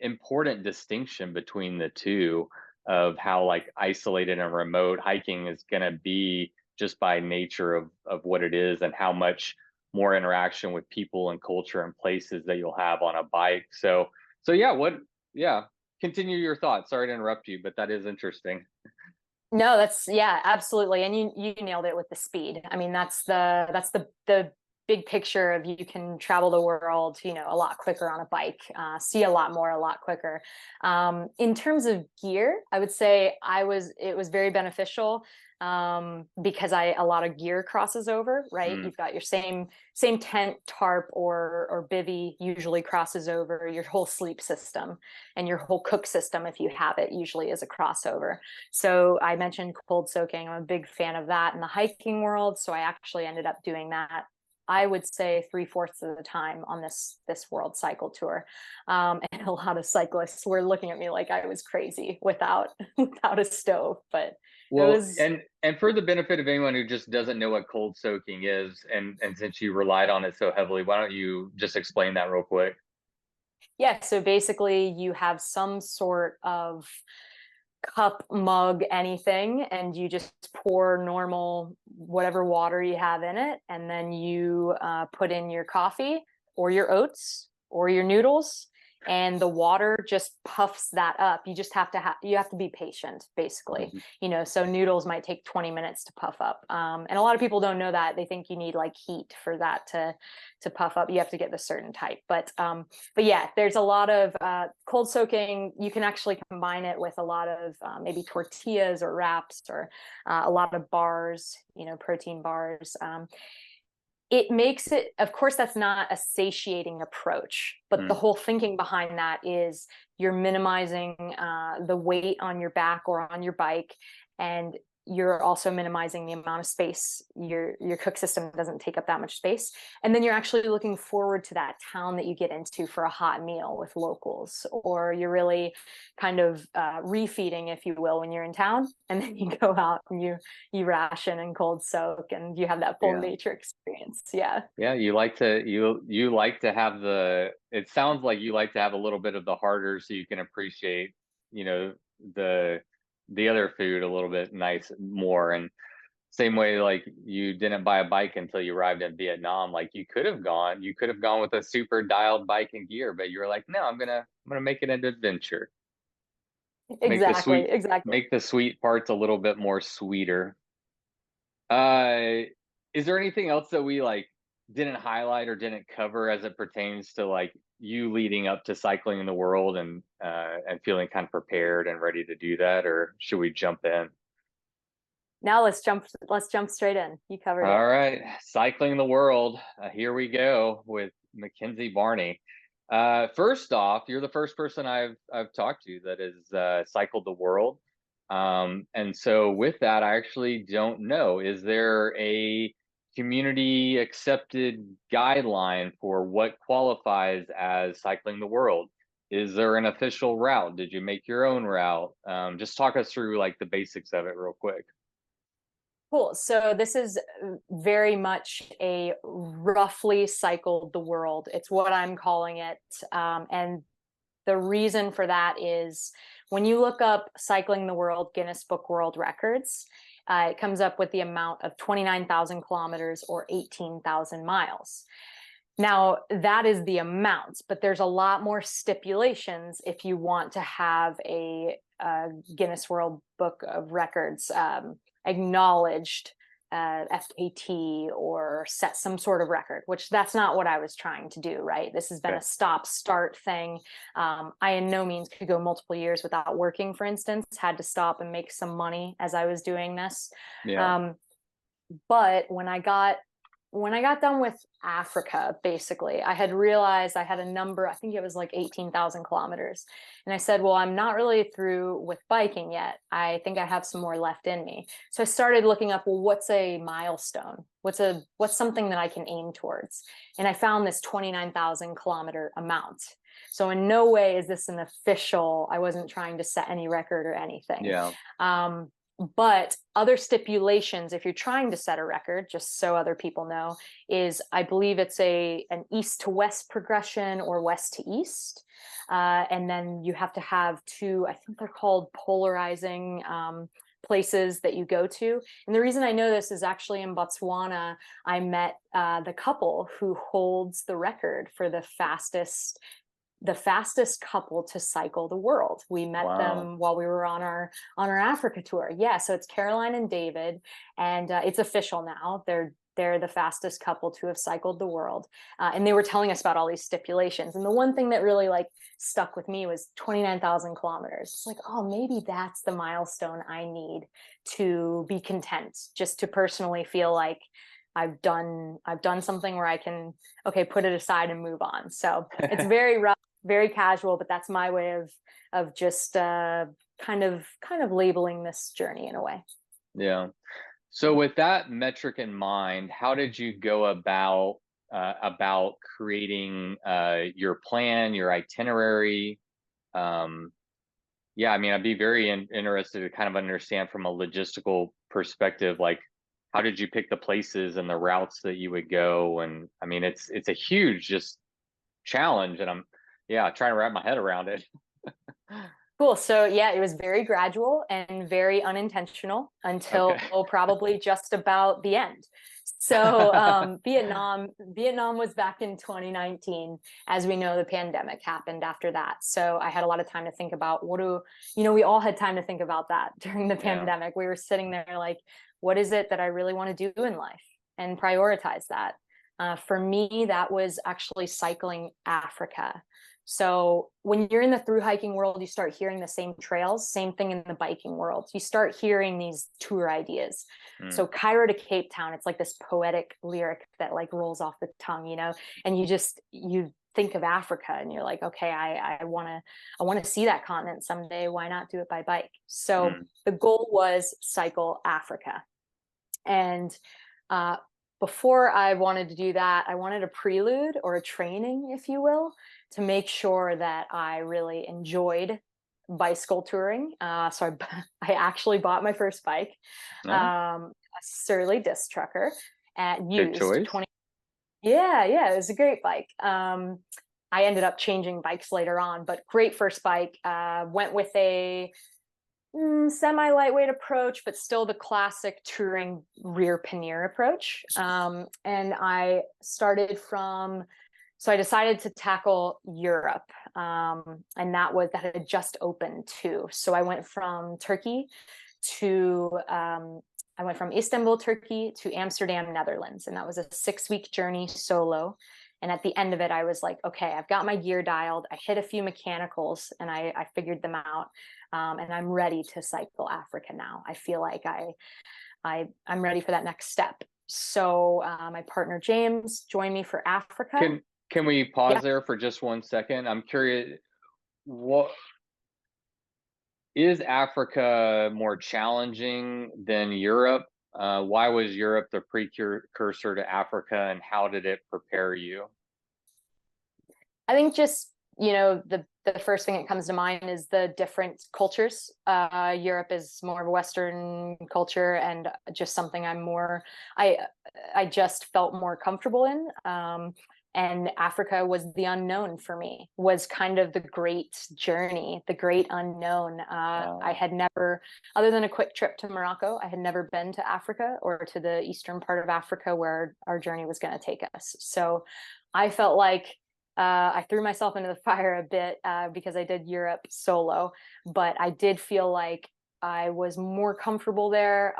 important distinction between the two, of how like isolated and remote hiking is going to be just by nature of what it is, and how much more interaction with people and culture and places that you'll have on a bike. So yeah, continue your thoughts. Sorry to interrupt you, but that is interesting. No, that's yeah, absolutely. And you nailed it with the speed. I mean, that's the big picture of you can travel the world, a lot quicker on a bike, see a lot more, a lot quicker. In terms of gear, I would say it was very beneficial because a lot of gear crosses over, right? You've got your same tent, tarp, or bivy usually crosses over your whole sleep system, and your whole cook system, if you have it, usually is a crossover. So I mentioned cold soaking. I'm a big fan of that in the hiking world. So I actually ended up doing that, I would say, 3/4 of the time on this world cycle tour. And a lot of cyclists were looking at me like I was crazy without a stove, but it Well, was. and for the benefit of anyone who just doesn't know what cold soaking is, and since you relied on it so heavily, why don't you just explain that real quick? Yeah, so basically you have some sort of cup, mug, anything, and you just pour normal whatever water you have in it, and then you put in your coffee or your oats or your noodles, and the water just puffs that up. You just have to be patient, basically. Mhm. So noodles might take 20 minutes to puff up, and a lot of people don't know that. They think you need like heat for that to puff up. You have to get the certain type, but yeah, there's a lot of cold soaking. You can actually combine it with a lot of maybe tortillas or wraps, or a lot of bars, protein bars. It makes it, of course, that's not a satiating approach, but the Mm. whole thinking behind that is you're minimizing the weight on your back or on your bike, and you're also minimizing the amount of space. Your cook system doesn't take up that much space, and then you're actually looking forward to that town that you get into for a hot meal with locals, or you're really kind of refeeding, if you will, when you're in town, and then you go out and you ration and cold soak, and you have that full Yeah. nature experience. Yeah. Yeah, you like to have it sounds like you like to have a little bit of the harder so you can appreciate, you know, the the other food a little bit nice more. And same way, like, you didn't buy a bike until you arrived in Vietnam. Like, you could have gone with a super dialed bike and gear, but you were like, no, I'm gonna make it an adventure. Make the Exactly, sweet exactly. make the sweet parts a little bit more sweeter. Uh, is there anything else that we like didn't highlight or didn't cover as it pertains to like you leading up to cycling in the world and feeling kind of prepared and ready to do that, or should we jump in? Now let's jump straight in. You covered it. All right, cycling the world. Here we go with McKenzie Barney. First off, you're the first person I've talked to that has cycled the world. And so with that, I actually don't know. Is there a community accepted guideline for what qualifies as cycling the world? Is there an official route? Did you make your own route? Just talk us through like the basics of it real quick. Cool. So this is very much a roughly cycled the world. It's what I'm calling it. And the reason for that is when you look up cycling the world, Guinness Book World Records, it comes up with the amount of 29,000 kilometers or 18,000 miles. Now, that is the amount, but there's a lot more stipulations if you want to have a Guinness World Book of Records acknowledged FKT, or set some sort of record, which that's not what I was trying to do, right? This has been Okay. a stop-start thing. I in no means could go multiple years without working, for instance, had to stop and make some money as I was doing this. Yeah. Um, but when I got done with Africa, basically, I had realized I had a number, I think it was like 18,000 kilometers. And I said, well, I'm not really through with biking yet. I think I have some more left in me. So I started looking up, well, what's a milestone? What's something that I can aim towards? And I found this 29,000 kilometer amount. So in no way is this an official, I wasn't trying to set any record or anything. Yeah. But other stipulations, if you're trying to set a record, just so other people know, is I believe it's an east to west progression or west to east. And then you have to have two, I think they're called polarizing places that you go to. And the reason I know this is actually in Botswana, I met the couple who holds the record for the fastest couple to cycle the world. We met them while we were on our Africa tour. Yeah, so it's Caroline and David, and it's official now. They're the fastest couple to have cycled the world. And they were telling us about all these stipulations. And the one thing that really like stuck with me was 29,000 kilometers. It's like, oh, maybe that's the milestone I need to be content, just to personally feel like I've done something where I can, okay, put it aside and move on. So it's very rough, very casual, but that's my way of just kind of labeling this journey in a way. Yeah. So with that metric in mind, how did you go about creating your plan, your itinerary? Yeah, I mean, I'd be very interested to kind of understand from a logistical perspective, like how did you pick the places and the routes that you would go? And I mean, it's a huge just challenge, and I'm trying to wrap my head around it. Cool. So yeah, it was very gradual and very unintentional until probably just about the end. So Vietnam was back in 2019. As we know, the pandemic happened after that. So I had a lot of time to think about we all had time to think about that during the pandemic. We were sitting there like, what is it that I really want to do in life, and prioritize that. For me, that was actually cycling Africa. So when you're in the through hiking world, you start hearing the same trails, same thing in the biking world. You start hearing these tour ideas. So Cairo to Cape Town, it's like this poetic lyric that like rolls off the tongue, and you think of Africa and you're like, okay, I want to see that continent someday. Why not do it by bike? So the goal was cycle Africa. And before I wanted to do that, I wanted a prelude or a training, if you will, to make sure that I really enjoyed bicycle touring. So I actually bought my first bike, a Surly disc trucker, used. Good choice. Yeah, it was a great bike. I ended up changing bikes later on, but great first bike. Went with a semi-lightweight approach, but still the classic touring rear pannier approach. And I decided to tackle Europe. And that had just opened too. So I went from Istanbul, Turkey to Amsterdam, Netherlands. And that was a 6-week journey solo. And at the end of it, I was like, okay, I've got my gear dialed. I hit a few mechanicals and I figured them out. And I'm ready to cycle Africa now. I feel like I'm ready for that next step. So my partner James joined me for Africa. Can we pause there for just 1 second? I'm curious, what is Africa more challenging than Europe? Why was Europe the precursor to Africa, and how did it prepare you? I think just, the first thing that comes to mind is the different cultures. Europe is more of a Western culture, and just something I just felt more comfortable in. And Africa was the unknown for me, was kind of the great journey, the great unknown. I had never, other than a quick trip to Morocco, I had never been to Africa or to the eastern part of Africa where our journey was going to take us. So I felt like I threw myself into the fire a bit because I did Europe solo, but I did feel like I was more comfortable there.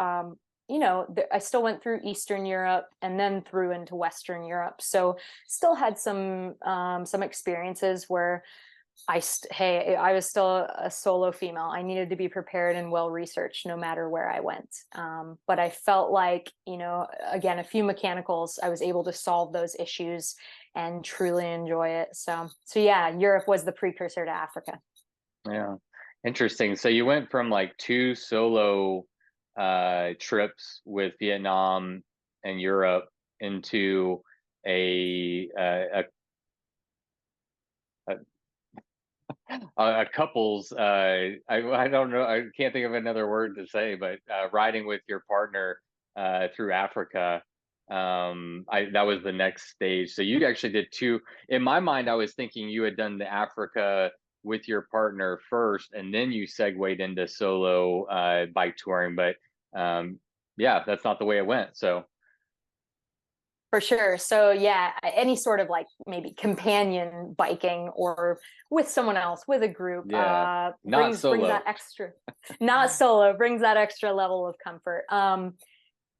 I still went through Eastern Europe and then through into Western Europe. So still had some experiences where I was still a solo female. I needed to be prepared and well-researched no matter where I went. But I felt like, again, a few mechanicals, I was able to solve those issues and truly enjoy it. So yeah, Europe was the precursor to Africa. Yeah. Interesting. So you went from like 2 solo trips with Vietnam and Europe into a couple's I don't know, I can't think of another word to say, but riding with your partner through Africa. That was the next stage. So you actually did 2. In my mind, I was thinking you had done the Africa with your partner first, and then you segued into solo bike touring. But yeah, that's not the way it went. So For sure. So yeah, any sort of like maybe companion biking or with someone else, with a group, yeah, not brings solo. that extra, not solo, brings that extra level of comfort.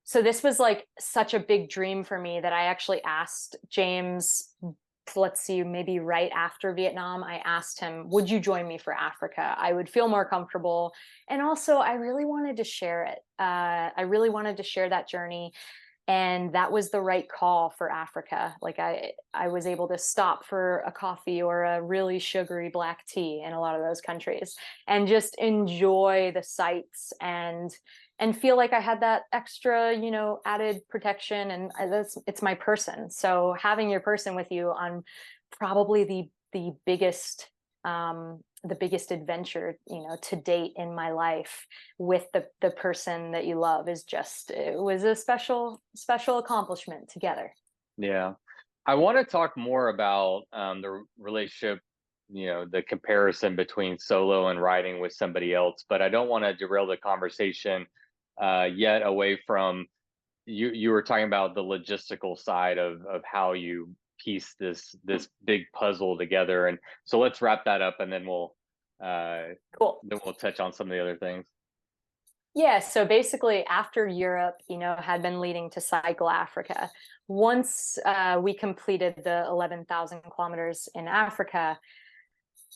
So this was like such a big dream for me that I actually asked James, let's see, maybe right after Vietnam, I asked him, would you join me for Africa? I would feel more comfortable. And also I really wanted to share it. I really wanted to share that journey. And that was the right call for Africa. Like I was able to stop for a coffee or a really sugary black tea in a lot of those countries and just enjoy the sights and feel like I had that extra, added protection. And it's my person. So having your person with you on probably the biggest adventure, to date in my life with the person that you love it was a special accomplishment together. Yeah. I want to talk more about the relationship, the comparison between solo and riding with somebody else, but I don't want to derail the conversation yet away from you were talking about the logistical side of how you piece this big puzzle together. And so let's wrap that up, and Cool. then we'll touch on some of the other things. Yeah, so basically after Europe, had been leading to Cycle Africa, once we completed the 11,000 kilometers in Africa,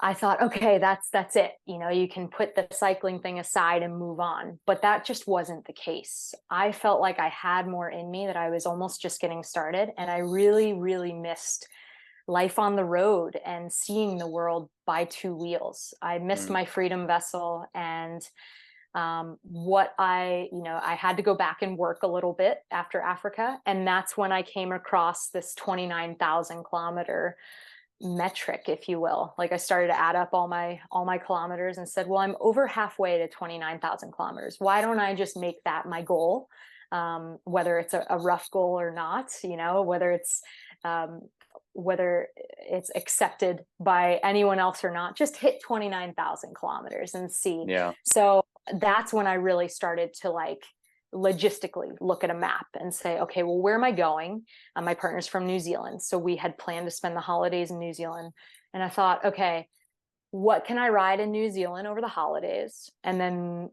I thought, okay, that's it. You can put the cycling thing aside and move on. But that just wasn't the case. I felt like I had more in me, that I was almost just getting started. And I really, really missed life on the road and seeing the world by two wheels. I missed my freedom vessel, and I had to go back and work a little bit after Africa. And that's when I came across this 29,000 kilometer metric, if you will. Like I started to add up all my kilometers and said, well, I'm over halfway to 29,000 kilometers. Why don't I just make that my goal? Whether it's a rough goal or not, whether it's accepted by anyone else or not, just hit 29,000 kilometers and see. Yeah. So that's when I really started to logistically look at a map and say, okay, well, where am I going? My partner's from New Zealand. So we had planned to spend the holidays in New Zealand. And I thought, okay, what can I ride in New Zealand over the holidays? And then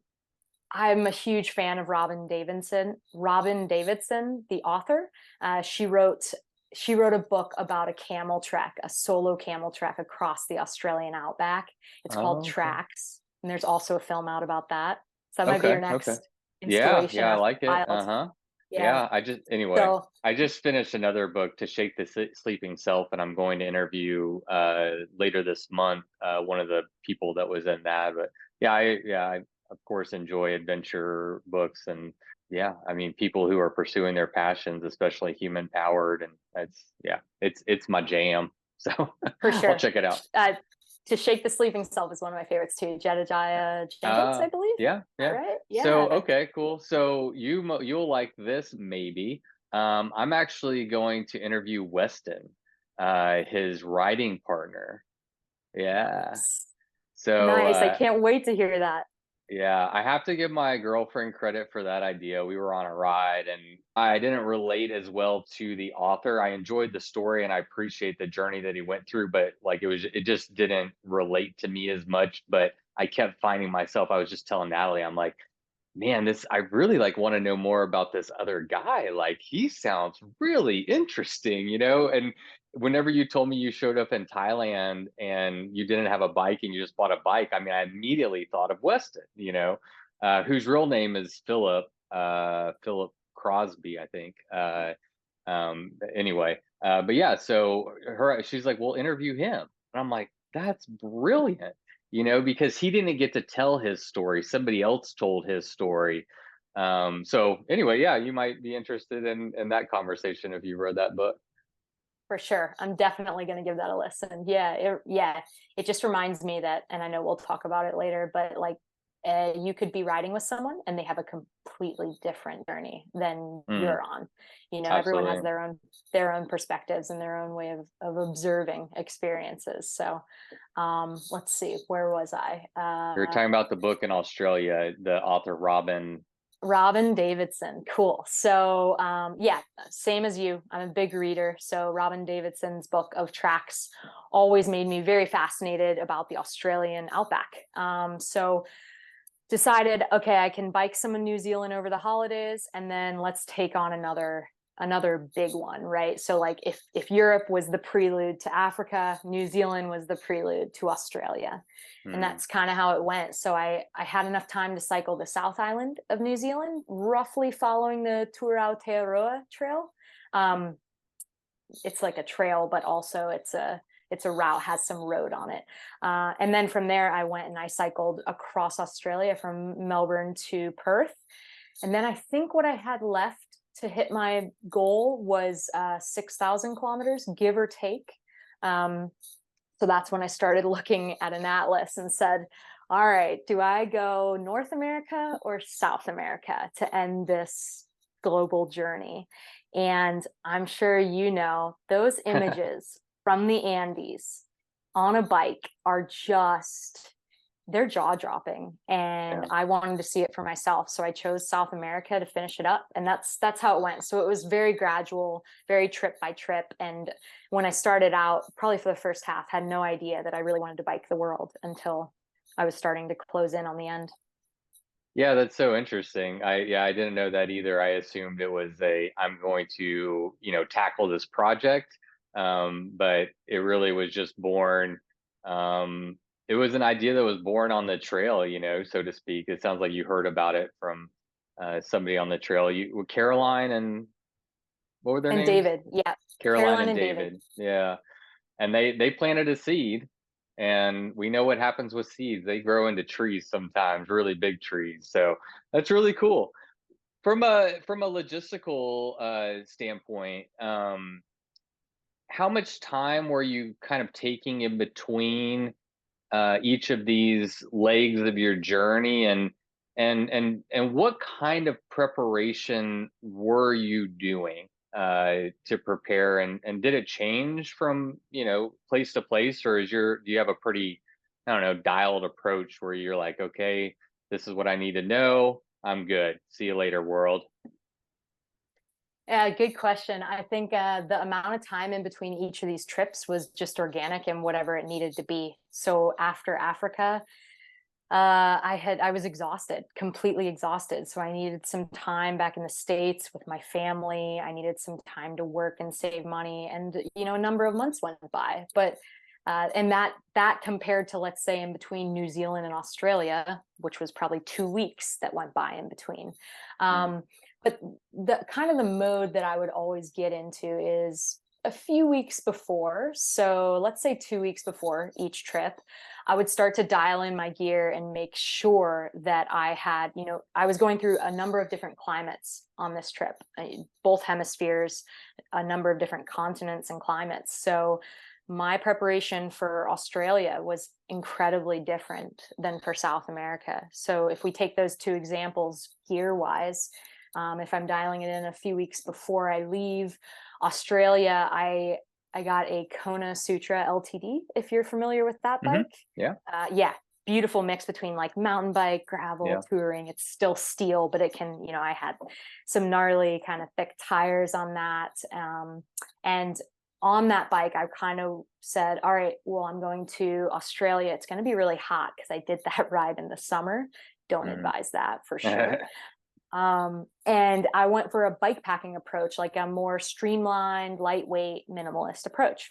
I'm a huge fan of Robin Davidson, the author. She wrote a book about a solo camel trek across the Australian outback. It's called Okay. Tracks. And there's also a film out about that. So that might be Okay. your next Okay. installation. Yeah, I like it. Wild. Yeah, So I just finished another book, To Shake the Sleeping Self, and I'm going to interview later this month one of the people that was in that. But I of course enjoy adventure books, and yeah, I mean people who are pursuing their passions, especially human powered, and it's my jam. So for I'll sure. check it out. To Shake the Sleeping Self is one of my favorites too. Jedediah Jenkins, I believe. Yeah. Right? Yeah. So okay, cool. So you'll like this maybe. I'm actually going to interview Weston, his writing partner. Yeah. So nice. I can't wait to hear that. yeah, I have to give my girlfriend credit for that idea. We were on a ride and I didn't relate as well to the author. I enjoyed the story and I appreciate the journey that he went through, but it just didn't relate to me as much. But I kept finding myself, I was just telling Natalie, I'm like, man, I really want to know more about this other guy. Like he sounds really interesting, and whenever you told me you showed up in Thailand and you didn't have a bike and you just bought a bike, I mean, I immediately thought of Weston, whose real name is Philip Crosby, I think. Anyway, but yeah, so she's like, we'll interview him. And I'm like, that's brilliant, because he didn't get to tell his story. Somebody else told his story. So anyway, yeah, you might be interested in that conversation if you read that book. For sure. I'm definitely going to give that a listen. Yeah. It just reminds me that, and I know we'll talk about it later, but you could be riding with someone and they have a completely different journey than you're on. Everyone has Absolutely. their own perspectives and their own way of observing experiences. So let's see, where was I? You're talking about the book in Australia, the author Robin Davidson. Cool. So yeah, same as you. I'm a big reader. So Robin Davidson's book of tracks always made me very fascinated about the Australian outback. So decided, okay, I can bike some in New Zealand over the holidays, and then let's take on another big one, right? So like if Europe was the prelude to Africa, New Zealand was the prelude to Australia. And that's kind of how it went. So I had enough time to cycle the South Island of New Zealand, roughly following the Tur Aotearoa Trail. It's like a trail, but also it's a route, has some road on it. And then from there, I went and I cycled across Australia from Melbourne to Perth. And then I think what I had left to hit my goal was 6,000 kilometers, give or take. So that's when I started looking at an atlas and said, all right, do I go North America or South America to end this global journey? And I'm sure those images from the Andes on a bike are just, they're jaw-dropping, and I wanted to see it for myself. So I chose South America to finish it up, and that's how it went. So it was very gradual, very trip by trip. And when I started out, probably for the first half, had no idea that I really wanted to bike the world until I was starting to close in on the end. Yeah, that's so interesting. I didn't know that either. I assumed it was I'm going to, tackle this project. But it really was just born. It was an idea that was born on the trail, so to speak. It sounds like you heard about it from somebody on the trail. Caroline and what were their And names? David, yeah. Caroline and David. Yeah. And they planted a seed, and we know what happens with seeds. They grow into trees sometimes, really big trees. So that's really cool. From a logistical standpoint, how much time were you kind of taking in between each of these legs of your journey, and what kind of preparation were you doing to prepare, and did it change from place to place, or do you have a pretty, I don't know, dialed approach where you're like, okay, this is what I need to know, I'm good, see you later world? Yeah, good question. I think the amount of time in between each of these trips was just organic and whatever it needed to be. So after Africa, I was exhausted, completely exhausted. So I needed some time back in the States with my family. I needed some time to work and save money, and a number of months went by. But and that compared to, let's say, in between New Zealand and Australia, which was probably 2 weeks that went by in between. But the kind of the mode that I would always get into is a few weeks before. So let's say 2 weeks before each trip, I would start to dial in my gear and make sure that I had, I was going through a number of different climates on this trip, both hemispheres, a number of different continents and climates. So my preparation for Australia was incredibly different than for South America. So if we take those two examples gear-wise, if I'm dialing it in a few weeks before I leave Australia, I got a Kona Sutra LTD, if you're familiar with that bike. Yeah. Yeah, beautiful mix between like mountain bike, gravel, touring. It's still steel, but it can, I had some gnarly kind of thick tires on that. And on that bike, I kind of said, all right, well, I'm going to Australia. It's going to be really hot because I did that ride in the summer. Don't advise that for sure. And I went for a bike packing approach, like a more streamlined, lightweight, minimalist approach.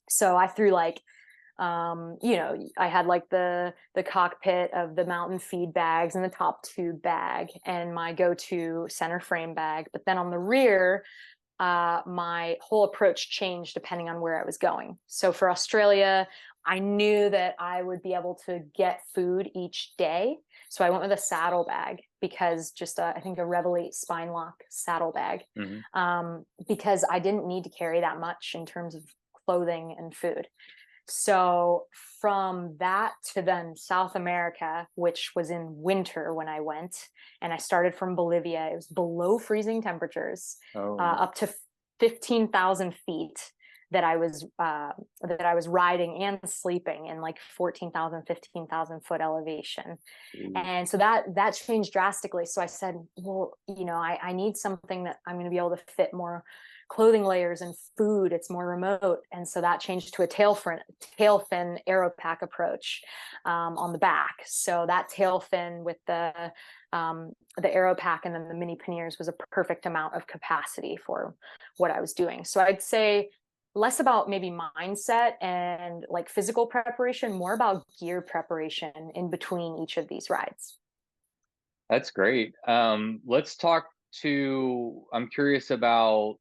So I threw like, I had like the cockpit of the mountain feed bags and the top tube bag and my go-to center frame bag. But then on the rear, my whole approach changed depending on where I was going. So for Australia, I knew that I would be able to get food each day. So I went with a saddle bag, because just I think a Revel 8 spine lock saddle bag, because I didn't need to carry that much in terms of clothing and food. So from that to then South America, which was in winter when I went, and I started from Bolivia, it was below freezing temperatures, Oh, up to 15,000 feet that I was riding and sleeping in like 14,000, 15,000 foot elevation. geez. And so that changed drastically. So I said, well, I need something that I'm going to be able to fit more clothing layers and food. It's more remote. And so that changed to a tail fin aero pack approach on the back. So that tail fin with the aero pack and then the mini panniers was a perfect amount of capacity for what I was doing. So I'd say less about maybe mindset and like physical preparation, more about gear preparation in between each of these rides. That's great. Let's talk I'm curious about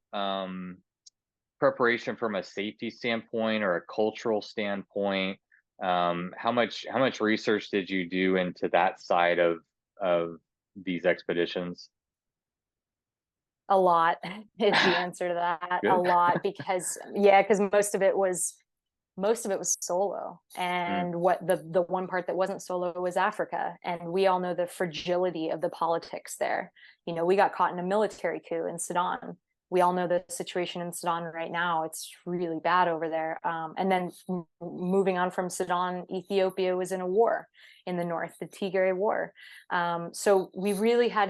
preparation from a safety standpoint or a cultural standpoint. How much research did you do into that side of these expeditions? A lot is the answer to that. A Good. lot, because most of it was solo. Mm, And what the one part that wasn't solo was Africa. And we all know the fragility of the politics there. We got caught in a military coup in Sudan. We all know the situation in Sudan right now. It's really bad over there. And then moving on from Sudan, Ethiopia was in a war in the north, the Tigray War. So I really had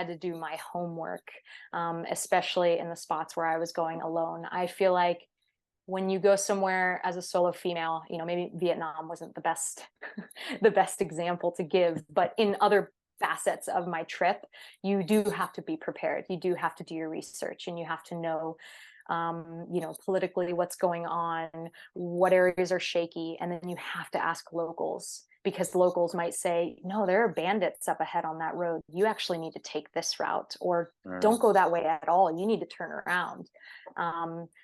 to do my homework, especially in the spots where I was going alone. I feel like when you go somewhere as a solo female, maybe Vietnam wasn't the best the best example to give, but in other facets of my trip, you do have to be prepared. You do have to do your research, and you have to know politically what's going on, what areas are shaky, and then you have to ask locals, because the locals might say, no, there are bandits up ahead on that road. You actually need to take this route, or mm, don't go that way at all. You need to turn around.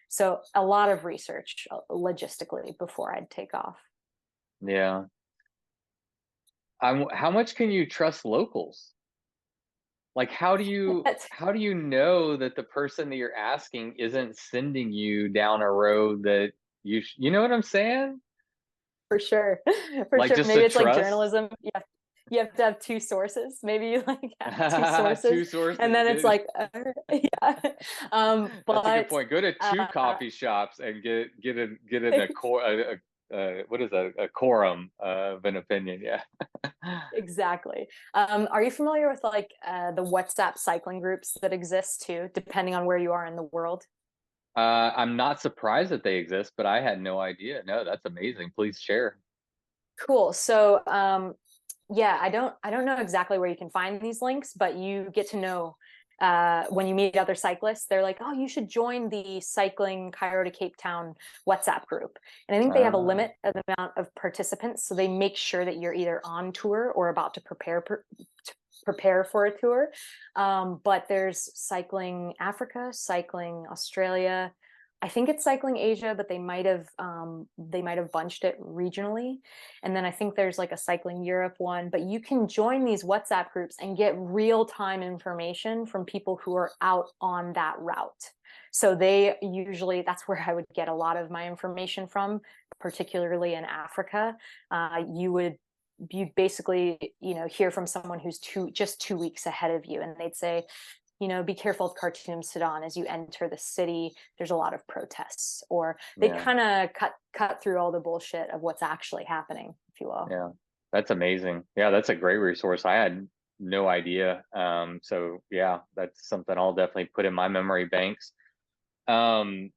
So a lot of research logistically before I'd take off. yeah. How much can you trust locals? Like, how do you know that the person that you're asking isn't sending you down a road that you know what I'm saying? For sure. For Like sure. just Maybe to it's like trust. journalism. You have to have two sources. Maybe you like have two sources, Two and sources, then it's dude. like, yeah. That's a good But point. Go to two uh, coffee shops and get in what is that, a quorum of an opinion. Yeah. exactly. Are you familiar with like the WhatsApp cycling groups that exist too, depending on where you are in the world? I'm not surprised that they exist, but I had no idea. No, that's amazing. Please share. Cool. So, yeah, I don't know exactly where you can find these links, but you get to know when you meet other cyclists, they're like, oh, you should join the Cycling Cairo to Cape Town WhatsApp group. And I think they have a Uh, limit of the amount of participants, so they make sure that you're either on tour or about to prepare for a tour. But there's Cycling Africa, Cycling Australia. I think it's Cycling Asia, but they might have bunched it regionally. And then I think there's like a Cycling Europe one, but you can join these WhatsApp groups and get real-time information from people who are out on that route. So that's where I would get a lot of my information from, particularly in Africa. You'd basically, hear from someone who's just 2 weeks ahead of you, and they'd say, be careful of Khartoum, Sudan. As you enter the city, there's a lot of protests, or they yeah, kind of cut through all the bullshit of what's actually happening, if you will. yeah, that's amazing. Yeah, that's a great resource. I had no idea. So yeah, that's something I'll definitely put in my memory banks. Um,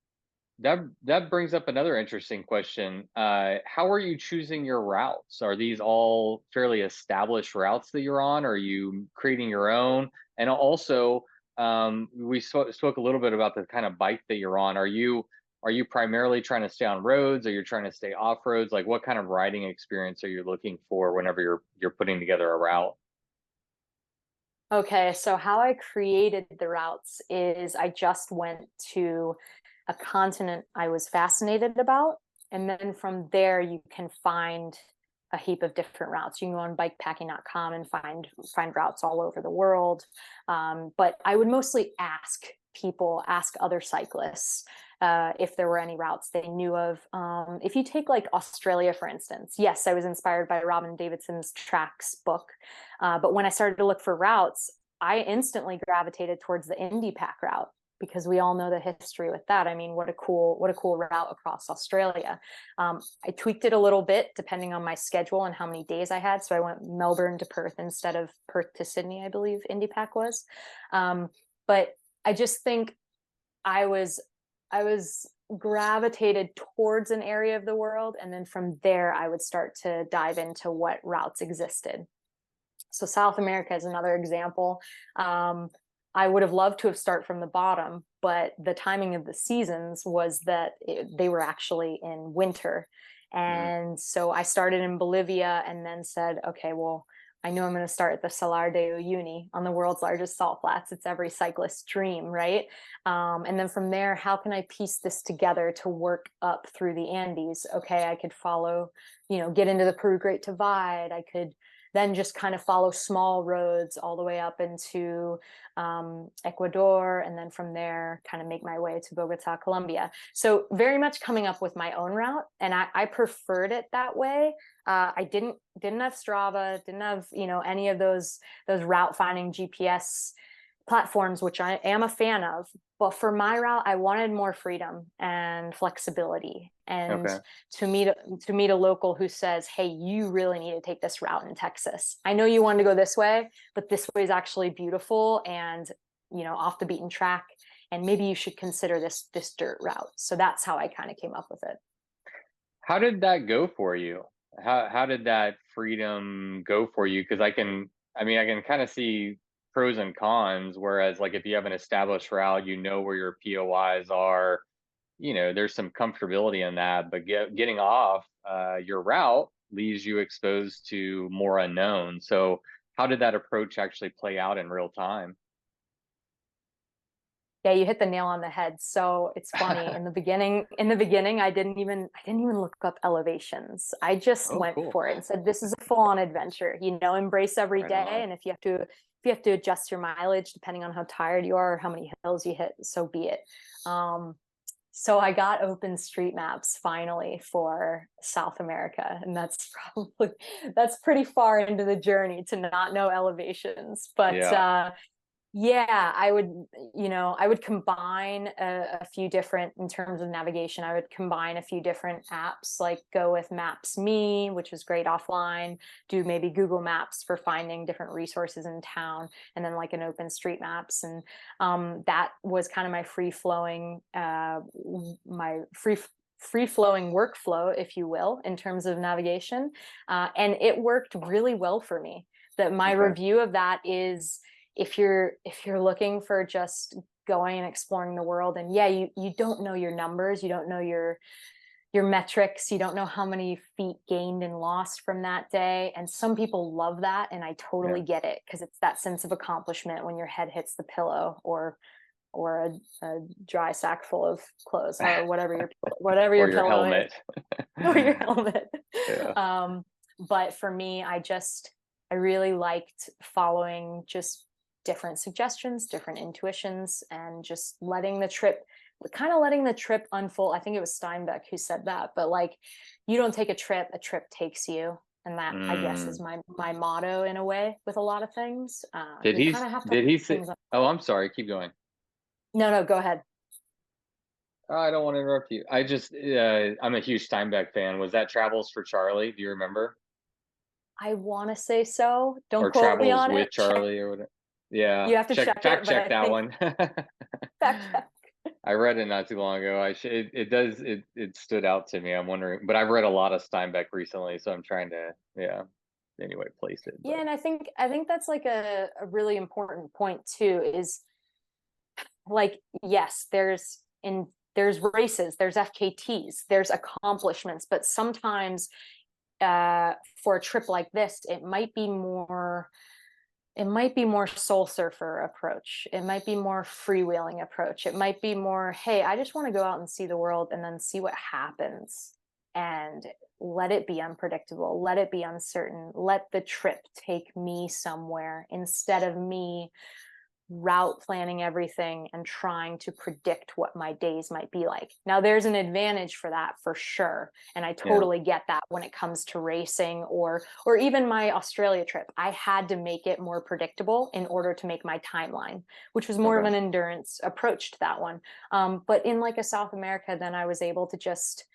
that brings up another interesting question. How are you choosing your routes? Are these all fairly established routes that you're on? Or are you creating your own? And also, we spoke a little bit about the kind of bike that you're on. Are you primarily trying to stay on roads, or you're trying to stay off roads? Like, what kind of riding experience are you looking for whenever you're putting together a route? Okay, so how I created the routes is I just went to a continent I was fascinated about, and then from there you can find a heap of different routes. You can go on bikepacking.com and find routes all over the world. But I would mostly ask other cyclists if there were any routes they knew of. If you take like Australia, for instance, yes, I was inspired by Robin Davidson's Tracks book. But when I started to look for routes, I instantly gravitated towards the Indy Pack route, because we all know the history with that. I mean, what a cool route across Australia. I tweaked it a little bit depending on my schedule and how many days I had. So I went Melbourne to Perth instead of Perth to Sydney, I believe Indy Pack was. But I just think I was gravitated towards an area of the world. And then from there, I would start to dive into what routes existed. So South America is another example. I would have loved to have started from the bottom, but the timing of the seasons was that they were actually in winter. And so I started in Bolivia and then said, okay, well, I know I'm going to start at the Salar de Uyuni on the world's largest salt flats. It's every cyclist's dream, right? And then from there, how can I piece this together to work up through the Andes? Okay, I could follow, get into the Peru Great Divide. I could then just kind of follow small roads all the way up into Ecuador, and then from there kind of make my way to Bogota, Colombia. So very much coming up with my own route, and I preferred it that way. I didn't have Strava, didn't have any of those route finding GPS platforms, which I am a fan of. But for my route, I wanted more freedom and flexibility. And to meet a local who says, hey, you really need to take this route in Texas. I know you wanted to go this way, but this way is actually beautiful and, off the beaten track. And maybe you should consider this dirt route. So that's how I kind of came up with it. How did that go for you? How did that freedom go for you? Because I can kind of see pros and cons, whereas like if you have an established route, where your POIs are, there's some comfortability in that, but getting off your route leaves you exposed to more unknown. So how did that approach actually play out in real time? Yeah, you hit the nail on the head. So it's funny. In the beginning, I didn't even look up elevations. I just went for it and said, this is a full-on adventure, embrace every day. And if you have to adjust your mileage depending on how tired you are or how many hills you hit, so be it. So I got OpenStreetMaps finally for South America. And that's pretty far into the journey to not know elevations. But I would combine a few different, in terms of navigation, I would combine a few different apps, like go with Maps.me, which is great offline, do maybe Google Maps for finding different resources in town, and then like an OpenStreetMaps. And that was kind of my free-flowing workflow, if you will, in terms of navigation. And it worked really well for me. That my review of that is, if you're looking for just going and exploring the world, and you don't know your numbers, you don't know your metrics, you don't know how many feet gained and lost from that day. And some people love that, and I totally get it, because it's that sense of accomplishment when your head hits the pillow, or a dry sack full of clothes, or whatever your or your pillow helmet is, or your helmet. But for me, I really liked following just different suggestions, different intuitions, and just letting the trip unfold. I think it was Steinbeck who said that, but like, you don't take a trip takes you. And that, I guess, is my motto in a way with a lot of things. Did he say, oh, I'm sorry, keep going. No, go ahead. Oh, I don't want to interrupt you. I'm a huge Steinbeck fan. Was that Travels for Charlie? Do you remember? I want to say so. Don't or quote me on with it. Charlie or whatever. Yeah, you have to check that one. Fact check. I read it not too long ago. It stood out to me. I'm wondering, but I've read a lot of Steinbeck recently, so I'm trying to anyway place it. But. Yeah, and I think that's like a really important point too. Is like, yes, there's races, there's FKTs, there's accomplishments, but sometimes for a trip like this, it might be more soul surfer approach. It might be more freewheeling approach. It might be more, hey, I just want to go out and see the world and then see what happens, and let it be unpredictable. Let it be uncertain. Let the trip take me somewhere, instead of me route planning everything and trying to predict what my days might be like. Now there's an advantage for that for sure. And I totally get that when it comes to racing or even my Australia trip. I had to make it more predictable in order to make my timeline, which was more of an endurance approach to that one. But in like a South America, then I was able to just,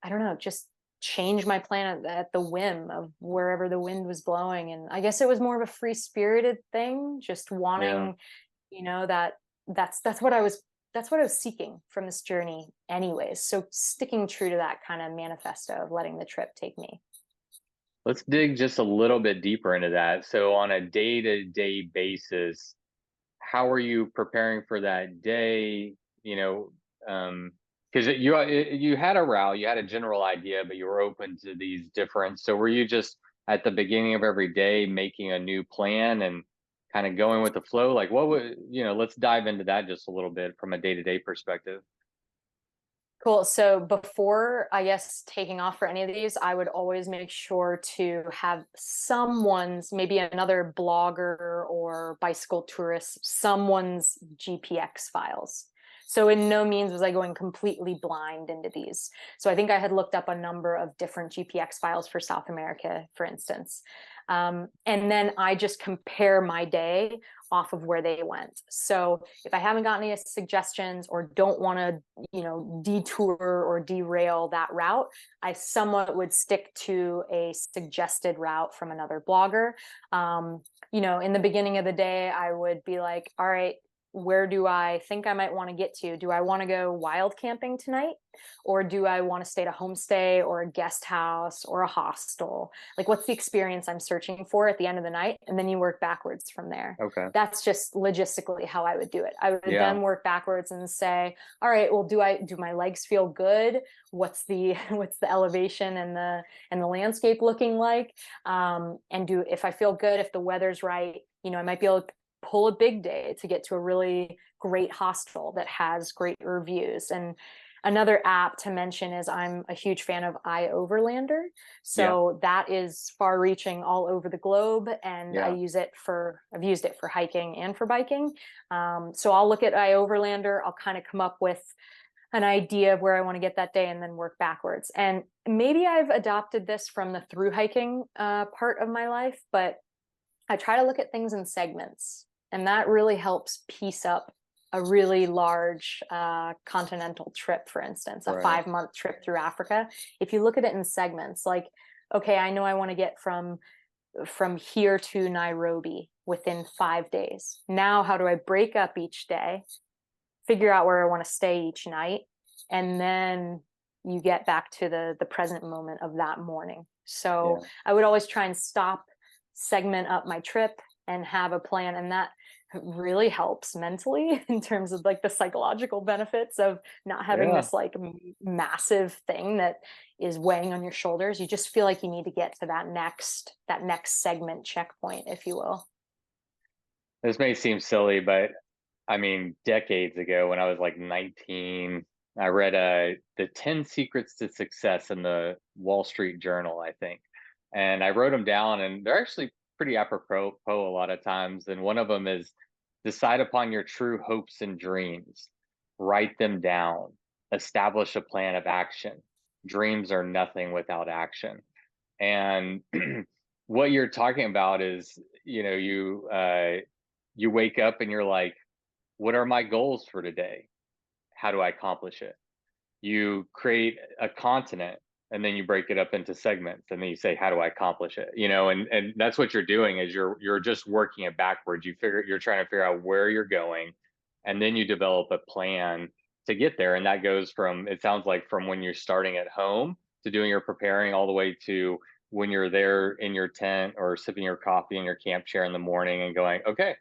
I don't know, just change my plan at the whim of wherever the wind was blowing. And I guess it was more of a free spirited thing, just wanting, that's what I was seeking from this journey anyways. So sticking true to that kind of manifesto of letting the trip take me. Let's dig just a little bit deeper into that. So on a day-to-day basis, how are you preparing for that day? Because you had a route, you had a general idea, but you were open to these different. So were you just at the beginning of every day making a new plan and kind of going with the flow? Like what would, let's dive into that just a little bit from a day-to-day perspective. Cool. So before, I guess, taking off for any of these, I would always make sure to have maybe another blogger or bicycle tourist, someone's GPX files. So in no means was I going completely blind into these. So I think I had looked up a number of different GPX files for South America, for instance. And then I just compare my day off of where they went. So if I haven't got any suggestions or don't want to, detour or derail that route, I somewhat would stick to a suggested route from another blogger. In the beginning of the day, I would be like, all right, where do I think I might want to get to? Do I want to go wild camping tonight? Or do I want to stay at a homestay or a guest house or a hostel? Like, what's the experience I'm searching for at the end of the night? And then you work backwards from there. Okay. That's just logistically how I would do it. I would then work backwards and say, all right, well, do my legs feel good? What's the elevation and the landscape looking like? If I feel good, if the weather's right, I might be able to pull a big day to get to a really great hostel that has great reviews. And another app to mention is I'm a huge fan of iOverlander. So that is far reaching all over the globe. And I've used it for hiking and for biking. So I'll look at iOverlander. I'll kind of come up with an idea of where I want to get that day and then work backwards. And maybe I've adopted this from the through hiking part of my life, but I try to look at things in segments. And that really helps piece up a really large continental trip, for instance, a 5-month trip through Africa. If you look at it in segments, like, okay, I know I want to get from here to Nairobi within 5 days. Now, how do I break up each day, figure out where I want to stay each night, and then you get back to the present moment of that morning. So I would always try and segment up my trip and have a plan, and that really helps mentally in terms of like the psychological benefits of not having this like massive thing that is weighing on your shoulders. You just feel like you need to get to that next segment checkpoint, if you will. This may seem silly, but I mean, decades ago when I was like 19, I read the 10 Secrets to Success in the Wall Street Journal, I think. And I wrote them down, and they're actually pretty apropos a lot of times. And one of them is decide upon your true hopes and dreams, write them down, establish a plan of action. Dreams are nothing without action. And what you're talking about is, you wake up and you're like, what are my goals for today? How do I accomplish it? You create a continent, and then you break it up into segments, and then you say, how do I accomplish it? And that's what you're doing is you're just working it backwards. You're trying to figure out where you're going, and then you develop a plan to get there. And that goes from, it sounds like, from when you're starting at home to doing your preparing all the way to when you're there in your tent or sipping your coffee in your camp chair in the morning and going, okay,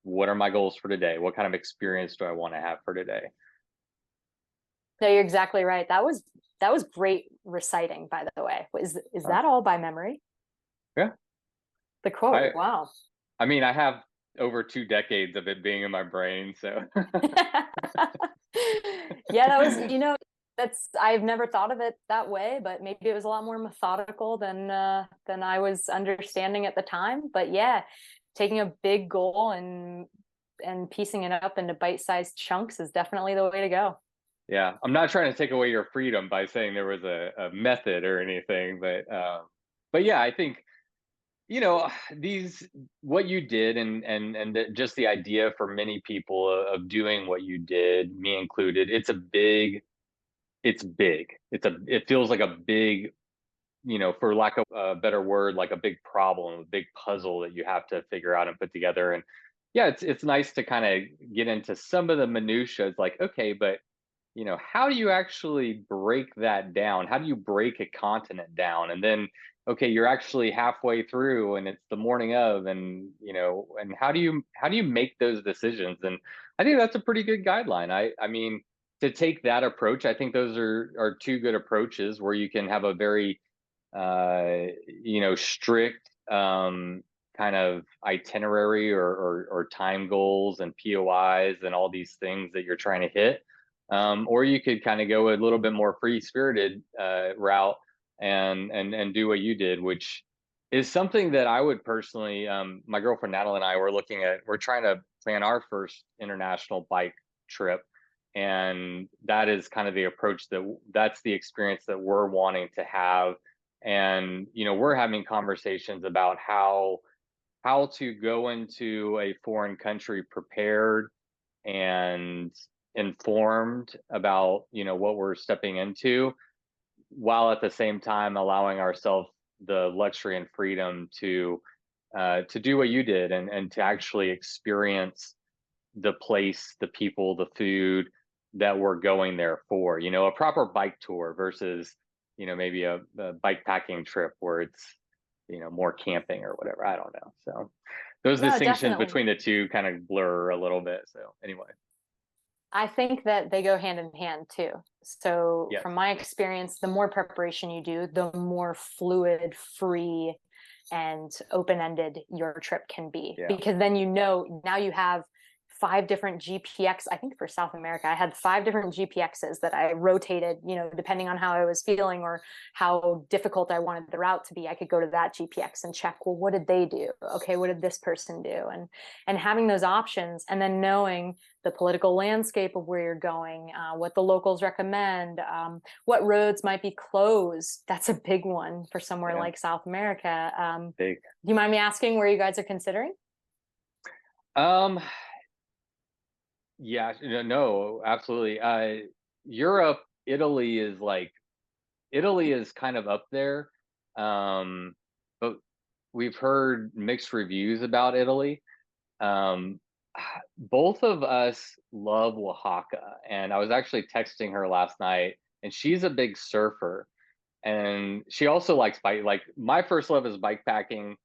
what are my goals for today? What kind of experience do I want to have for today? No, you're exactly right. That was great reciting, by the way. Is that all by memory? Yeah. The quote. Wow. I mean, I have over 2 decades of it being in my brain, so. Yeah, that was, I've never thought of it that way, but maybe it was a lot more methodical than I was understanding at the time. But yeah, taking a big goal and and piecing it up into bite-sized chunks is definitely the way to go. Yeah, I'm not trying to take away your freedom by saying there was a method or anything, but yeah, I think these what you did and just the idea for many people of doing what you did, me included, it's big. It feels like a big, for lack of a better word, like a big problem, a big puzzle that you have to figure out and put together. And yeah, it's nice to kind of get into some of the minutiae. It's like, okay, but how do you actually break that down? How do you break a continent down? And then, okay, you're actually halfway through and it's the morning of, and how do you make those decisions? And I think that's a pretty good guideline. I mean, to take that approach, I think those are two good approaches where you can have a very strict kind of itinerary or time goals and POIs and all these things that you're trying to hit. Or you could kind of go a little bit more free spirited route and do what you did, which is something that I would personally, my girlfriend Natalie and I we're trying to plan our first international bike trip. And that is kind of the approach that's the experience that we're wanting to have. And, we're having conversations about how to go into a foreign country prepared and informed about, what we're stepping into, while at the same time allowing ourselves the luxury and freedom to do what you did and to actually experience the place, the people, the food that we're going there for. A proper bike tour versus, maybe a bike packing trip where it's, more camping or whatever. I don't know. So those No, distinctions definitely. between the two kind of blur a little bit. So anyway. I think that they go hand in hand too. So Yes. from my experience, the more preparation you do, the more fluid, free, and open-ended your trip can be. Yeah. Because then now you have 5 different GPX. I think for South America, I had 5 different GPXs that I rotated, depending on how I was feeling or how difficult I wanted the route to be. I could go to that GPX and check, well, what did they do? Okay, what did this person do? And having those options, and then knowing the political landscape of where you're going, what the locals recommend, what roads might be closed. That's a big one for somewhere like South America. Big. Do you mind me asking where you guys are considering? Yeah, no, absolutely. Europe, Italy is kind of up there. But we've heard mixed reviews about Italy. Um, both of us love Oaxaca, and I was actually texting her last night, and she's a big surfer, and she also likes bike. Like my first love is bike packing,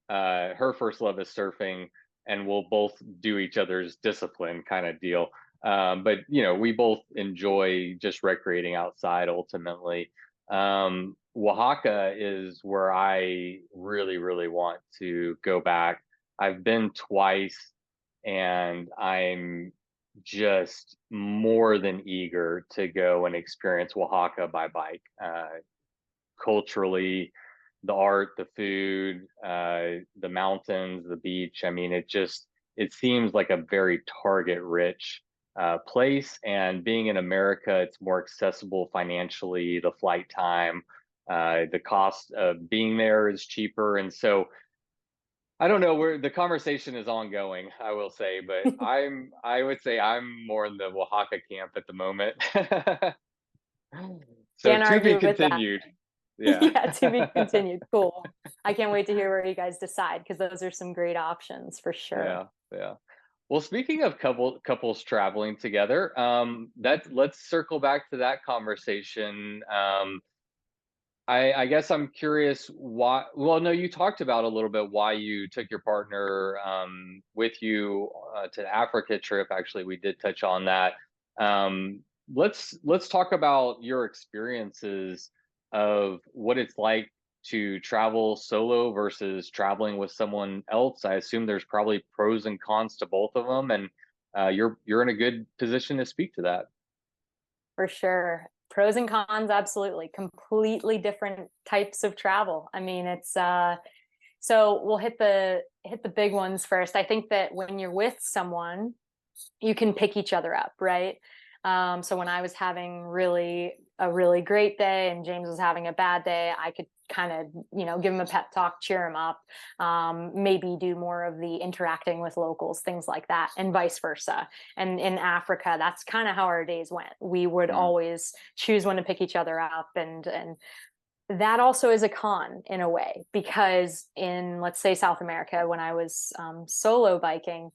her first love is surfing, and we'll both do each other's discipline kind of deal. But we both enjoy just recreating outside ultimately. Oaxaca is where I really, really want to go back. I've been twice, and I'm just more than eager to go and experience Oaxaca by bike. Culturally, the art, the food, the mountains, the beach. I mean, it seems like a very target rich place. And being in America, it's more accessible financially. The flight time, the cost of being there is cheaper, and so I don't know where the conversation is ongoing, I will say, but I would say I'm more in the Oaxaca camp at the moment. So Can't to be argue with that. continued. Yeah. Yeah, to be continued. Cool. I can't wait to hear where you guys decide, because those are some great options for sure. Yeah, yeah. Well, speaking of couples traveling together, let's circle back to that conversation. I guess I'm curious why. Well, no, you talked about a little bit why you took your partner with you to the Africa trip. Actually, we did touch on that. Let's talk about your experiences of what it's like to travel solo versus traveling with someone else. I assume there's probably pros and cons to both of them, and you're in a good position to speak to that. For sure. Pros and cons, absolutely. Completely different types of travel. I mean, it's So we'll hit the big ones first. I think that when you're with someone, you can pick each other up, right? So when I was having a really great day and James was having a bad day, I could kind of, give him a pep talk, cheer him up, maybe do more of the interacting with locals, things like that, and vice versa. And in Africa, that's kind of how our days went. We would always choose when to pick each other up, and that also is a con in a way, because in, let's say, South America, when I was solo biking,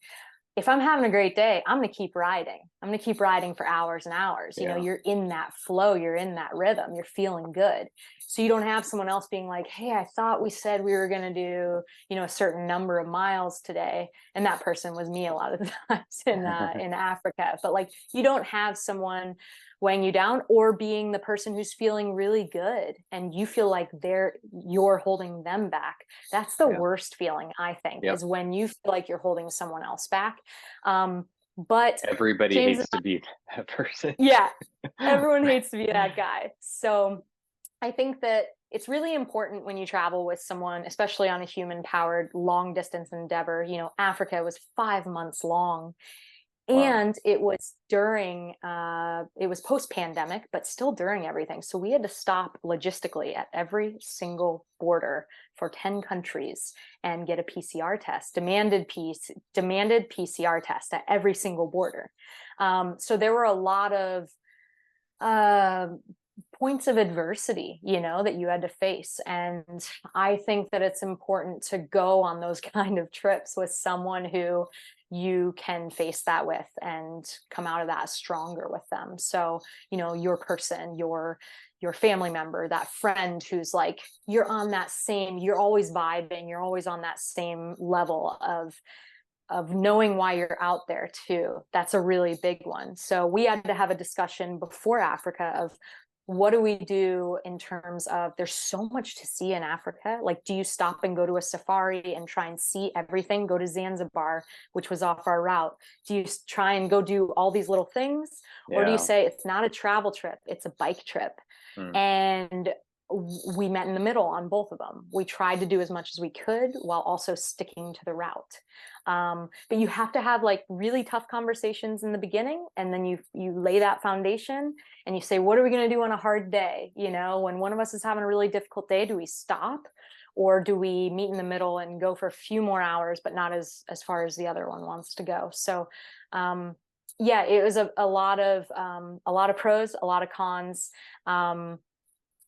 if I'm having a great day, I'm going to keep riding. I'm going to keep riding for hours and hours. Yeah. You're in that flow, you're in that rhythm, you're feeling good. So you don't have someone else being like, hey, I thought we said we were going to do, a certain number of miles today. And that person was me a lot of the times in Africa. But like, you don't have someone weighing you down, or being the person who's feeling really good and you feel like you're holding them back. That's the worst feeling, I think, is when you feel like you're holding someone else back. But everybody hates to be that person. Yeah, everyone hates to be that guy. So I think that it's really important when you travel with someone, especially on a human powered long distance endeavor. Africa was 5 months long. And it was it was post-pandemic, but still during everything. So we had to stop logistically at every single border for 10 countries and get a PCR test, demanded PCR test at every single border. So there were a lot of points of adversity, that you had to face. And I think that it's important to go on those kind of trips with someone who you can face that with and come out of that stronger with them. So, your person, your family member, that friend who's like, you're always vibing, you're always on that same level of knowing why you're out there too. That's a really big one. So we had to have a discussion before Africa of, what do we do in terms of, there's so much to see in Africa. Like, do you stop and go to a safari and try and see everything? Go to Zanzibar, which was off our route. Do you try and go do all these little things? Or do you say it's not a travel trip, it's a bike trip? And we met in the middle on both of them. We tried to do as much as we could while also sticking to the route. But you have to have like really tough conversations in the beginning, and then you lay that foundation and you say, what are we going to do on a hard day? When one of us is having a really difficult day, do we stop, or do we meet in the middle and go for a few more hours, but not as far as the other one wants to go? So it was a lot of pros, a lot of cons.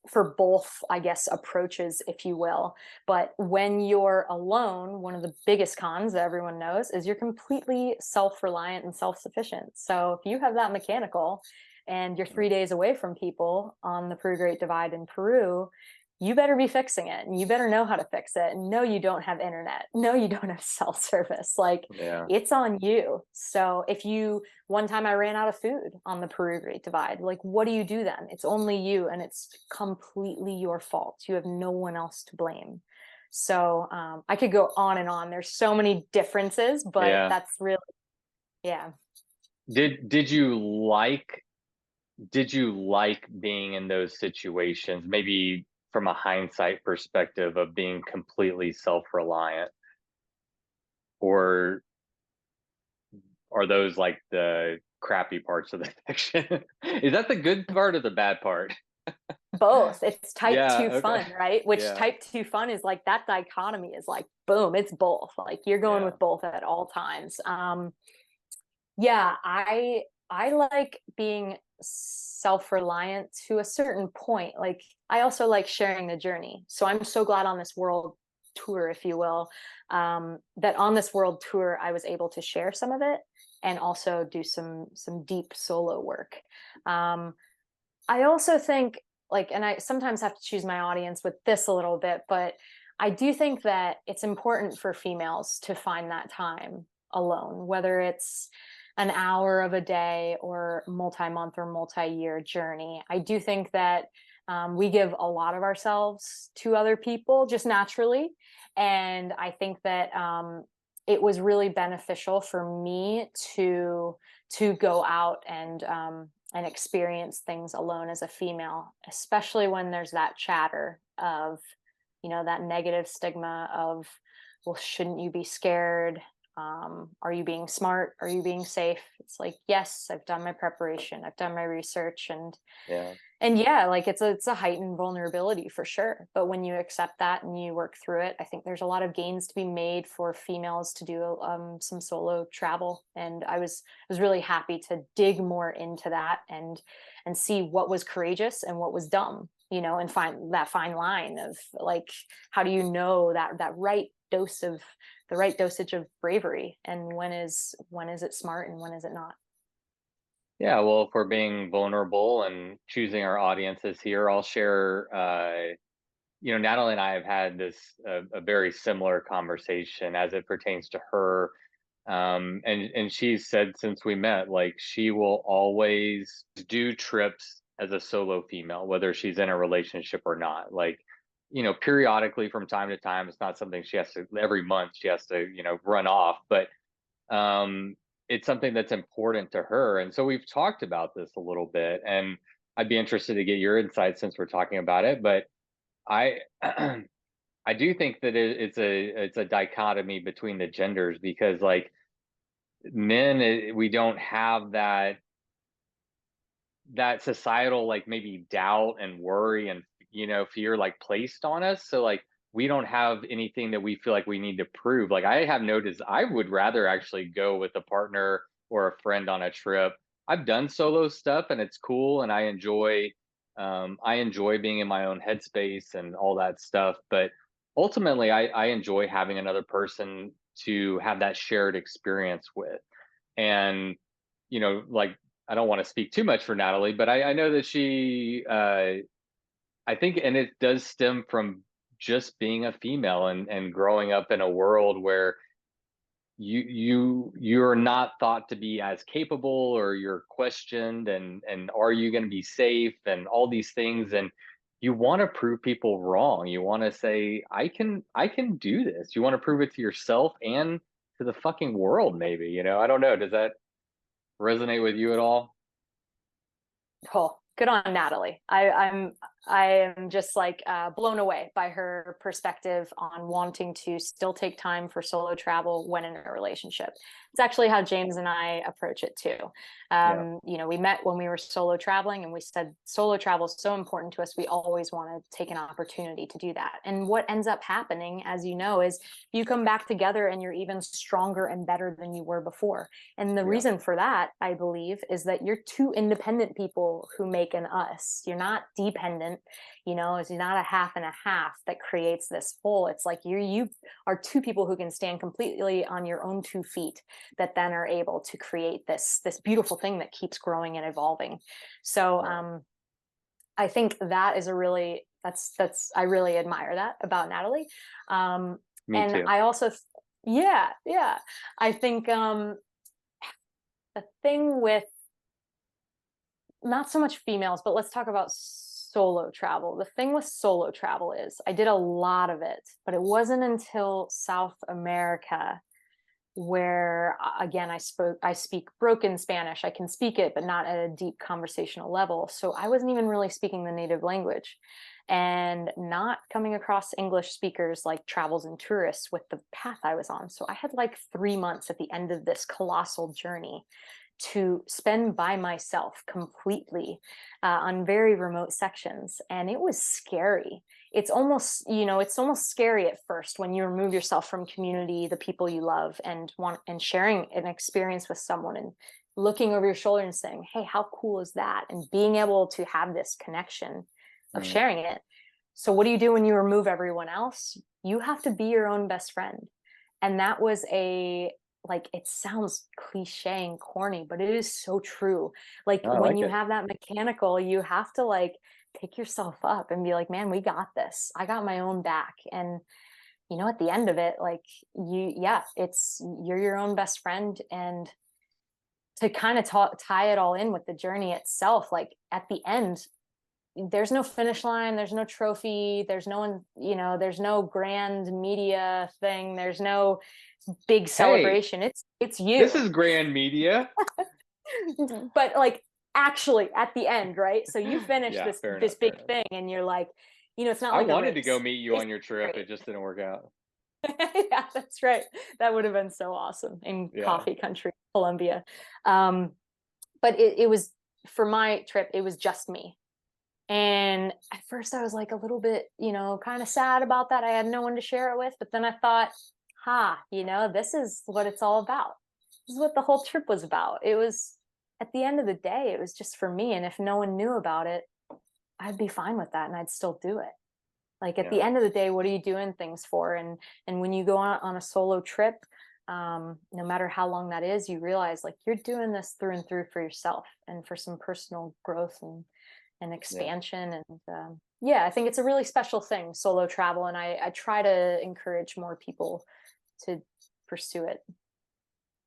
For both, I guess, approaches, if you will. But when you're alone, one of the biggest cons that everyone knows is you're completely self-reliant and self-sufficient. So if you have that mechanical and you're 3 days away from people on the Peru Great Divide in Peru, you better be fixing it, and you better know how to fix it. And no, you don't have internet. No, you don't have cell service. Like, it's on you. So one time I ran out of food on the Peru Great Divide. Like, what do you do then? It's only you, and it's completely your fault. You have no one else to blame. So I could go on and on. There's so many differences, but that's really, Did you like being in those situations? Maybe from a hindsight perspective of being completely self-reliant, or are those like the crappy parts of the fiction? Is that the good part or the bad part? Both. It's type 2 fun, right? Which type 2 fun is like, that dichotomy is like, boom, it's both. Like, you're going with both at all times. I like being self-reliant to a certain point. Like, I also like sharing the journey. So I'm so glad on this world tour, if you will, that on this world tour, I was able to share some of it and also do some deep solo work. I also think, like, and I sometimes have to choose my audience with this a little bit, but I do think that it's important for females to find that time alone, whether it's an hour of a day or multi-month or multi-year journey. I do think that we give a lot of ourselves to other people just naturally. And I think that it was really beneficial for me to go out and experience things alone as a female, especially when there's that chatter of, that negative stigma of, well, shouldn't you be scared? Are you being smart? Are you being safe? It's like, yes, I've done my preparation, I've done my research, and yeah, like it's a heightened vulnerability for sure. But when you accept that and you work through it, I think there's a lot of gains to be made for females to do some solo travel. And I was really happy to dig more into that and see what was courageous and what was dumb, and find that fine line of like, how do you know that the right dosage of bravery, and when is it smart and when is it not? Yeah, well, if we're being vulnerable and choosing our audiences here, I'll share. Natalie and I have had this a very similar conversation as it pertains to her, and she's said since we met, like she will always do trips as a solo female, whether she's in a relationship or not. Like, periodically from time to time, it's not something she has to every month she has to run off, but um, it's something that's important to her. And so we've talked about this a little bit, and I'd be interested to get your insights since we're talking about it. But I, I do think that it's a dichotomy between the genders because like men, we don't have that societal like maybe doubt and worry and fear like placed on us. So like we don't have anything that we feel like we need to prove. Like I have noticed I would rather actually go with a partner or a friend on a trip. I've done solo stuff and it's cool and I enjoy being in my own headspace and all that stuff. But ultimately I enjoy having another person to have that shared experience with. And like I don't want to speak too much for Natalie, but I know that I think, and it does stem from just being a female and growing up in a world where you're not thought to be as capable or you're questioned and are you going to be safe and all these things, and you want to prove people wrong. You want to say I can do this. You want to prove it to yourself and to the fucking world, maybe. I don't know. Does that resonate with you at all? Cool. Good on Natalie. I am just like blown away by her perspective on wanting to still take time for solo travel when in a relationship. It's actually how James and I approach it too. Yeah. We met when we were solo traveling, and we said solo travel is so important to us. We always want to take an opportunity to do that. And what ends up happening, as you know, is you come back together and you're even stronger and better than you were before. And the reason for that, I believe, is that you're two independent people who make an us. You're not dependent. It's not a half and a half that creates this whole. It's like you are two people who can stand completely on your own 2 feet that then are able to create this beautiful thing that keeps growing and evolving. So I think that is I really admire that about Natalie. Me and too. I also, yeah. I think the thing with not so much females, but let's talk about solo travel. The thing with solo travel is I did a lot of it, but it wasn't until South America where again I speak broken Spanish. I can speak it, but not at a deep conversational level. So I wasn't even really speaking the native language and not coming across English speakers like travels and tourists with the path I was on. So I had like 3 months at the end of this colossal journey to spend by myself completely on very remote sections. And it was scary. It's almost scary at first when you remove yourself from community, the people you love, and sharing an experience with someone and looking over your shoulder and saying, hey, how cool is that? And being able to have this connection of sharing it. So what do you do when you remove everyone else? You have to be your own best friend. And that was it sounds cliche and corny, but it is so true. Like when you have that mechanical, you have to like pick yourself up and be like, man, we got this. I got my own back. And at the end of it, like you're your own best friend. And to kind of tie it all in with the journey itself, like at the end, there's no finish line, there's no trophy, there's no one, there's no grand media thing, there's no big celebration. It's you. This is grand media. But like actually at the end, right? So you finish this big thing and you're like, it's not I like a wanted to go race. meet you on your trip. It just didn't work out. Yeah, that's right. That would have been so awesome in Yeah. coffee country, Colombia. Um, but it was, for my trip, it was just me. And at first I was like a little bit, kind of sad about that. I had no one to share it with. But then I thought, this is what it's all about. This is what the whole trip was about. It was, at the end of the day, it was just for me. And if no one knew about it, I'd be fine with that and I'd still do it. Like at the Yeah. end of the day, what are you doing things for? And when you go on a solo trip, no matter how long that is, you realize like you're doing this through and through for yourself and for some personal growth and Yeah. expansion. And yeah, I think it's a really special thing, solo travel. And I try to encourage more people to pursue it.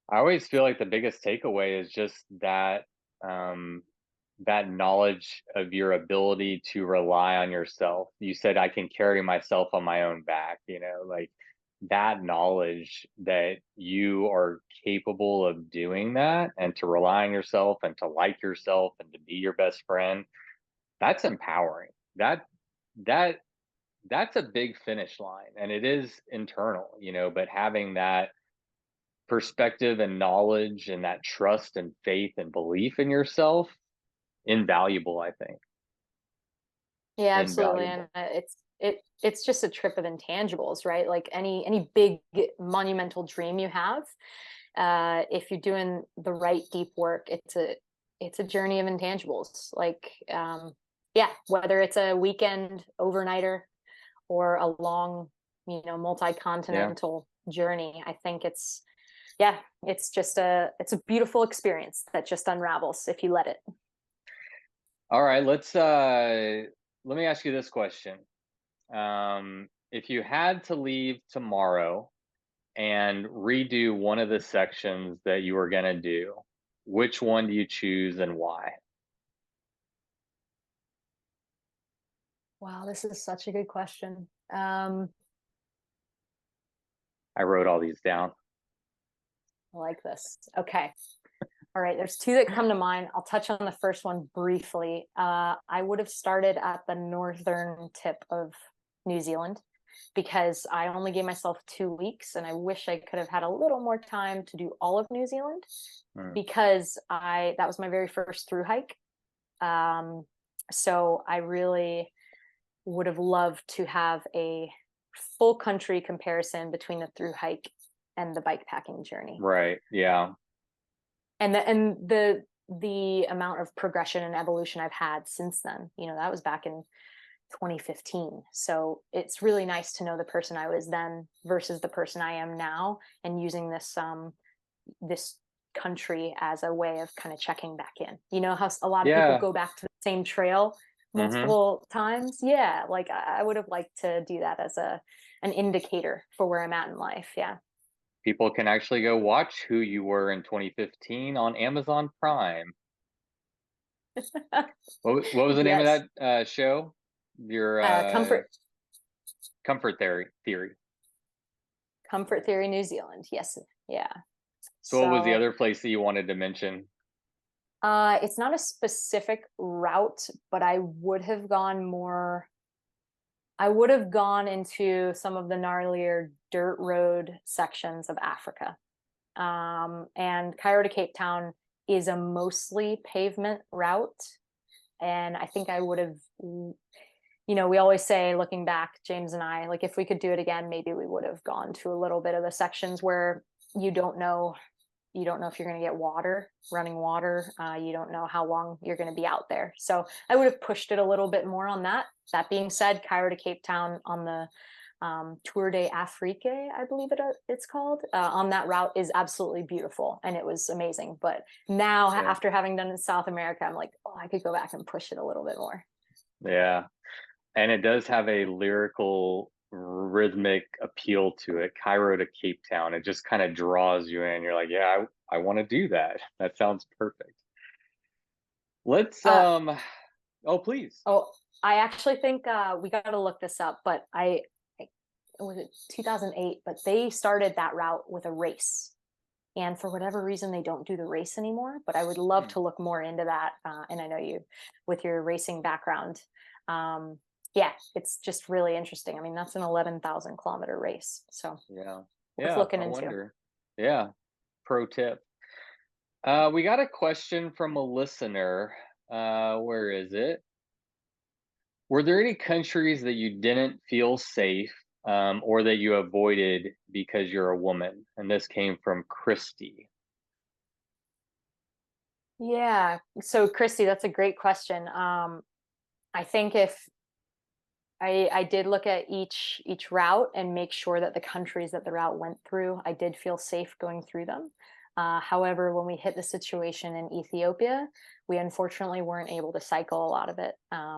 I always feel like the biggest takeaway is just that knowledge of your ability to rely on yourself. You said I can carry myself on my own back, like that knowledge that you are capable of doing that and to rely on yourself and to like yourself and to be your best friend. That's empowering. That that's a big finish line and it is internal, but having that perspective and knowledge and that trust and faith and belief in yourself, invaluable, I think. Yeah, absolutely. And Invaluable. it's just a trip of intangibles, right? Like any big monumental dream you have, if you're doing the right deep work, it's a journey of intangibles. Like yeah, whether it's a weekend overnighter or a long, Yeah. multi-continental journey, I think it's a beautiful experience that just unravels if you let it. All right, let me ask you this question. If you had to leave tomorrow and redo one of the sections that you were going to do, which one do you choose and why? Wow, this is such a good question. I wrote all these down. I like this. Okay. All right. There's two that come to mind. I'll touch on the first one briefly. I would have started at the northern tip of New Zealand because I only gave myself 2 weeks and I wish I could have had a little more time to do all of New Zealand Hmm. because that was my very first through hike. So I really would have loved to have a full country comparison between the through hike and the bike packing journey. Right. Yeah. And the amount of progression and evolution I've had since then, that was back in 2015. So it's really nice to know the person I was then versus the person I am now, and using this country as a way of kind of checking back in. You know how a lot of people Yeah. go back to the same trail Hmm. multiple times? Yeah, like I would have liked to do that as an indicator for where I'm at in life. Yeah. People can actually go watch who you were in 2015 on Amazon Prime. What was the name of Yes. that show? Your Comfort Comfort Theory. Comfort Theory New Zealand. Yes. Yeah. So what was the So other place that you wanted to mention? it's not a specific route, but I would have gone into some of the gnarlier dirt road sections of Africa. And Cairo to Cape Town is a mostly pavement route. And I think I would have, we always say, looking back, James and I, like if we could do it again, maybe we would have gone to a little bit of the sections where you don't know if you're going to get running water. You don't know how long you're going to be out there. So I would have pushed it a little bit more on that. That being said, Cairo to Cape Town on the Tour de Afrique, I believe it's called, on that route is absolutely beautiful. And it was amazing. But now Yeah. after having done in South America, I'm like, oh, I could go back and push it a little bit more. Yeah. And it does have a lyrical rhythmic appeal to it. Cairo to Cape Town. It just kind of draws you in. You're like, yeah, I want to do that. That sounds perfect. Let's Uh, oh please. oh, I actually think we got to look this up, but was it 2008, but they started that route with a race. And for whatever reason, they don't do the race anymore, but I would love Hmm. to look more into that. And I know you, with your racing background, yeah, it's just really interesting. I mean, that's an 11,000 kilometer race. So Yeah. worth Yeah. looking I into. wonder. Yeah. Pro tip. We got a question from a listener. Where is it? Were there any countries that you didn't feel safe, or that you avoided because you're a woman? And this came from Christy. Yeah. So Christy, that's a great question. I think if I did look at each route and make sure that the countries that the route went through, I did feel safe going through them. However, when we hit the situation in Ethiopia, we unfortunately weren't able to cycle a lot of it.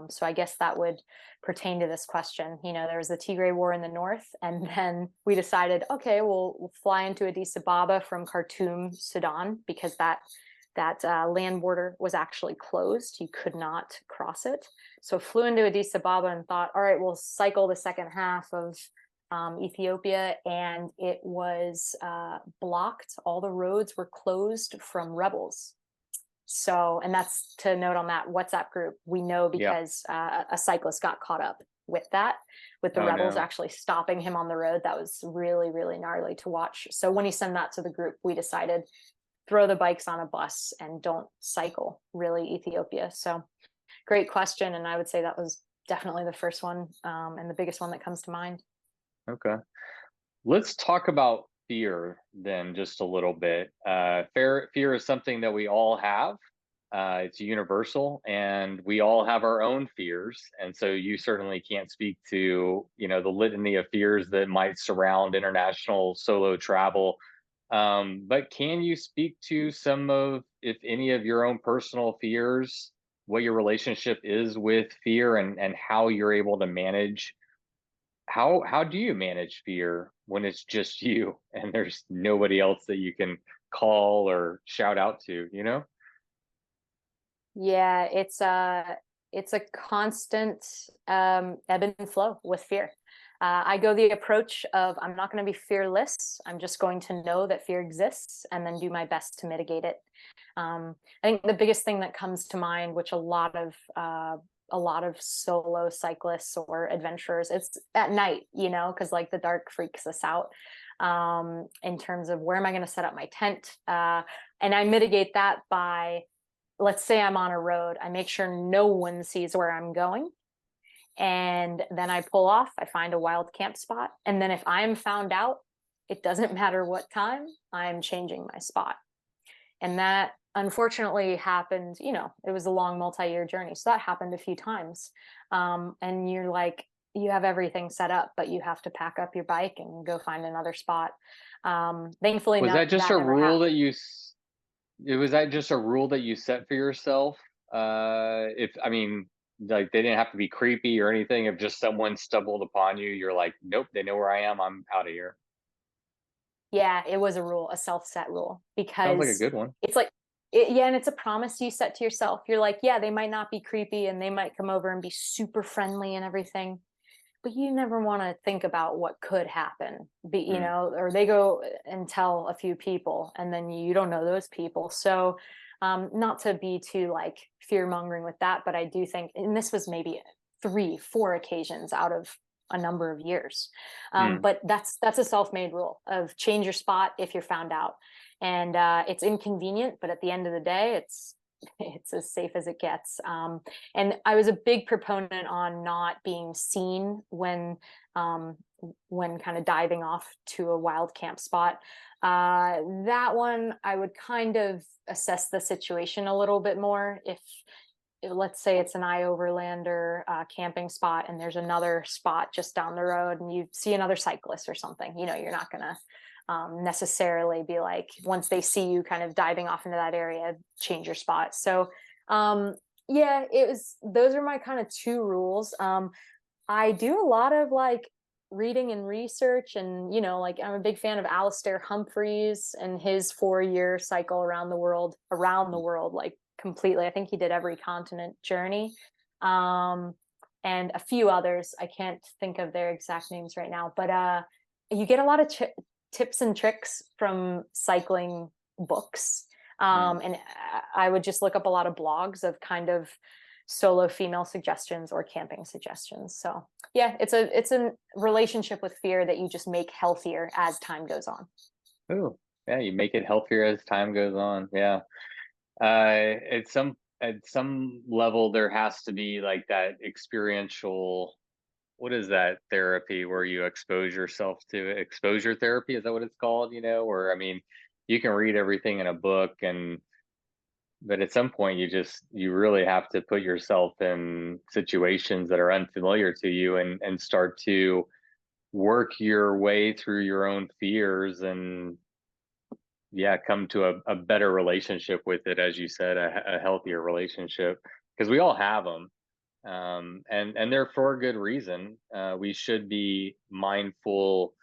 So I guess that would pertain to this question. You know, there was the Tigray War in the north, and then we decided, okay, we'll fly into Addis Ababa from Khartoum, Sudan, because that land border was actually closed. You could not cross it. So flew into Addis Ababa and thought, all right, we'll cycle the second half of Ethiopia, and it was blocked. All the roads were closed from rebels. So, and that's to note on that WhatsApp group. We know Yeah. because a cyclist got caught up with that, with the Oh rebels no. actually stopping him on the road. That was really, really gnarly to watch. So when he sent that to the group, we decided throw the bikes on a bus and don't cycle really Ethiopia. So great question. And I would say that was definitely the first one, and the biggest one that comes to mind. Okay. Let's talk about fear then just a little bit. Fear is something that we all have. It's universal, and we all have our own fears. And so you certainly can't speak to, the litany of fears that might surround international solo travel. But can you speak to some of, if any of your own personal fears, what your relationship is with fear, and how you're able to manage how do you manage fear when it's just you and there's nobody else that you can call or shout out to, you know? Yeah, it's a constant ebb and flow with fear. I go the approach of I'm not going to be fearless. I'm just going to know that fear exists and then do my best to mitigate it. I think the biggest thing that comes to mind, which a lot of solo cyclists or adventurers, it's at night, because like the dark freaks us out. In terms of where am I going to set up my tent, and I mitigate that by, let's say I'm on a road, I make sure no one sees where I'm going. And then I pull off, I find a wild camp spot. And then if I'm found out, it doesn't matter what time, I'm changing my spot. And that unfortunately happened, it was a long multi-year journey. So that happened a few times. And you're like, you have everything set up, but you have to pack up your bike and go find another spot. Thankfully, Was that just that a never rule that happened. was that just a rule that you set for yourself? If, I mean, like they didn't have to be creepy or anything. If just someone stumbled upon you, you're like, nope, they know where I am. I'm out of here. Yeah, it was a rule, a self-set rule, Sounds like a because good one. it's like, yeah, and it's a promise you set to yourself. You're like, yeah, they might not be creepy and they might come over and be super friendly and everything, but you never want to think about what could happen. Mm, Or they go and tell a few people, and then you don't know those people. So, not to be too like fear mongering with that, but I do think, and this was maybe 3, 4 occasions out of a number of years. mm. But that's a self-made rule of change your spot if you're found out, and it's inconvenient, but at the end of the day, it's as safe as it gets. And I was a big proponent on not being seen when kind of diving off to a wild camp spot. That one, I would kind of assess the situation a little bit more. If let's say it's an iOverlander camping spot, and there's another spot just down the road, and you see another cyclist or something, you're not gonna necessarily be like, once they see you kind of diving off into that area, change your spot. So yeah, those are my kind of 2 rules. I do a lot of like reading and research, and like I'm a big fan of Alistair Humphreys and his 4-year cycle around the world, like completely. I think he did every continent journey. And a few others. I can't think of their exact names right now, but you get a lot of tips and tricks from cycling books. Mm. And I would just look up a lot of blogs of kind of solo female suggestions or camping suggestions. So yeah, it's a relationship with fear that you just make healthier as time goes on. Ooh, yeah, you make it healthier as time goes on. Yeah. At some level, there has to be like that experiential, what is that therapy where you expose yourself to exposure therapy? Is that what it's called? Where, I mean, you can read everything in a book but at some point you really have to put yourself in situations that are unfamiliar to you and start to work your way through your own fears and yeah, come to a better relationship with it, as you said, a healthier relationship, because we all have them, and they're for a good reason. We should be mindful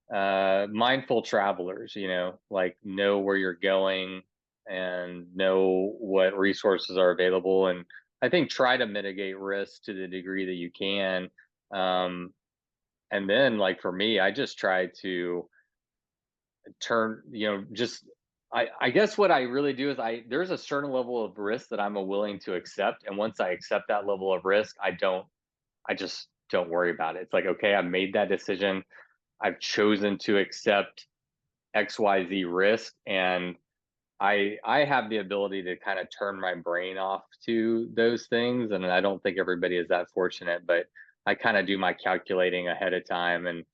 travelers, like know where you're going and know what resources are available, and I think try to mitigate risk to the degree that you can. Um, and then, like for me, I just try to turn, just I guess what I really do is there's a certain level of risk that I'm willing to accept. And once I accept that level of risk, I just don't worry about it. It's like, okay, I've made that decision. I've chosen to accept XYZ risk. And I have the ability to kind of turn my brain off to those things. And I don't think everybody is that fortunate, but I kind of do my calculating ahead of time and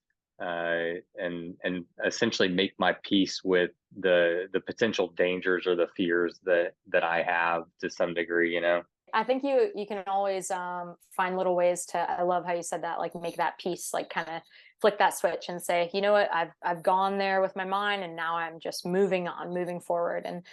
essentially make my peace with the potential dangers or the fears that I have to some degree. I think you can always find little ways to, I love how you said that, like make that peace, like kind of flick that switch and say, you know what, I've gone there with my mind and now I'm just moving on, moving forward. And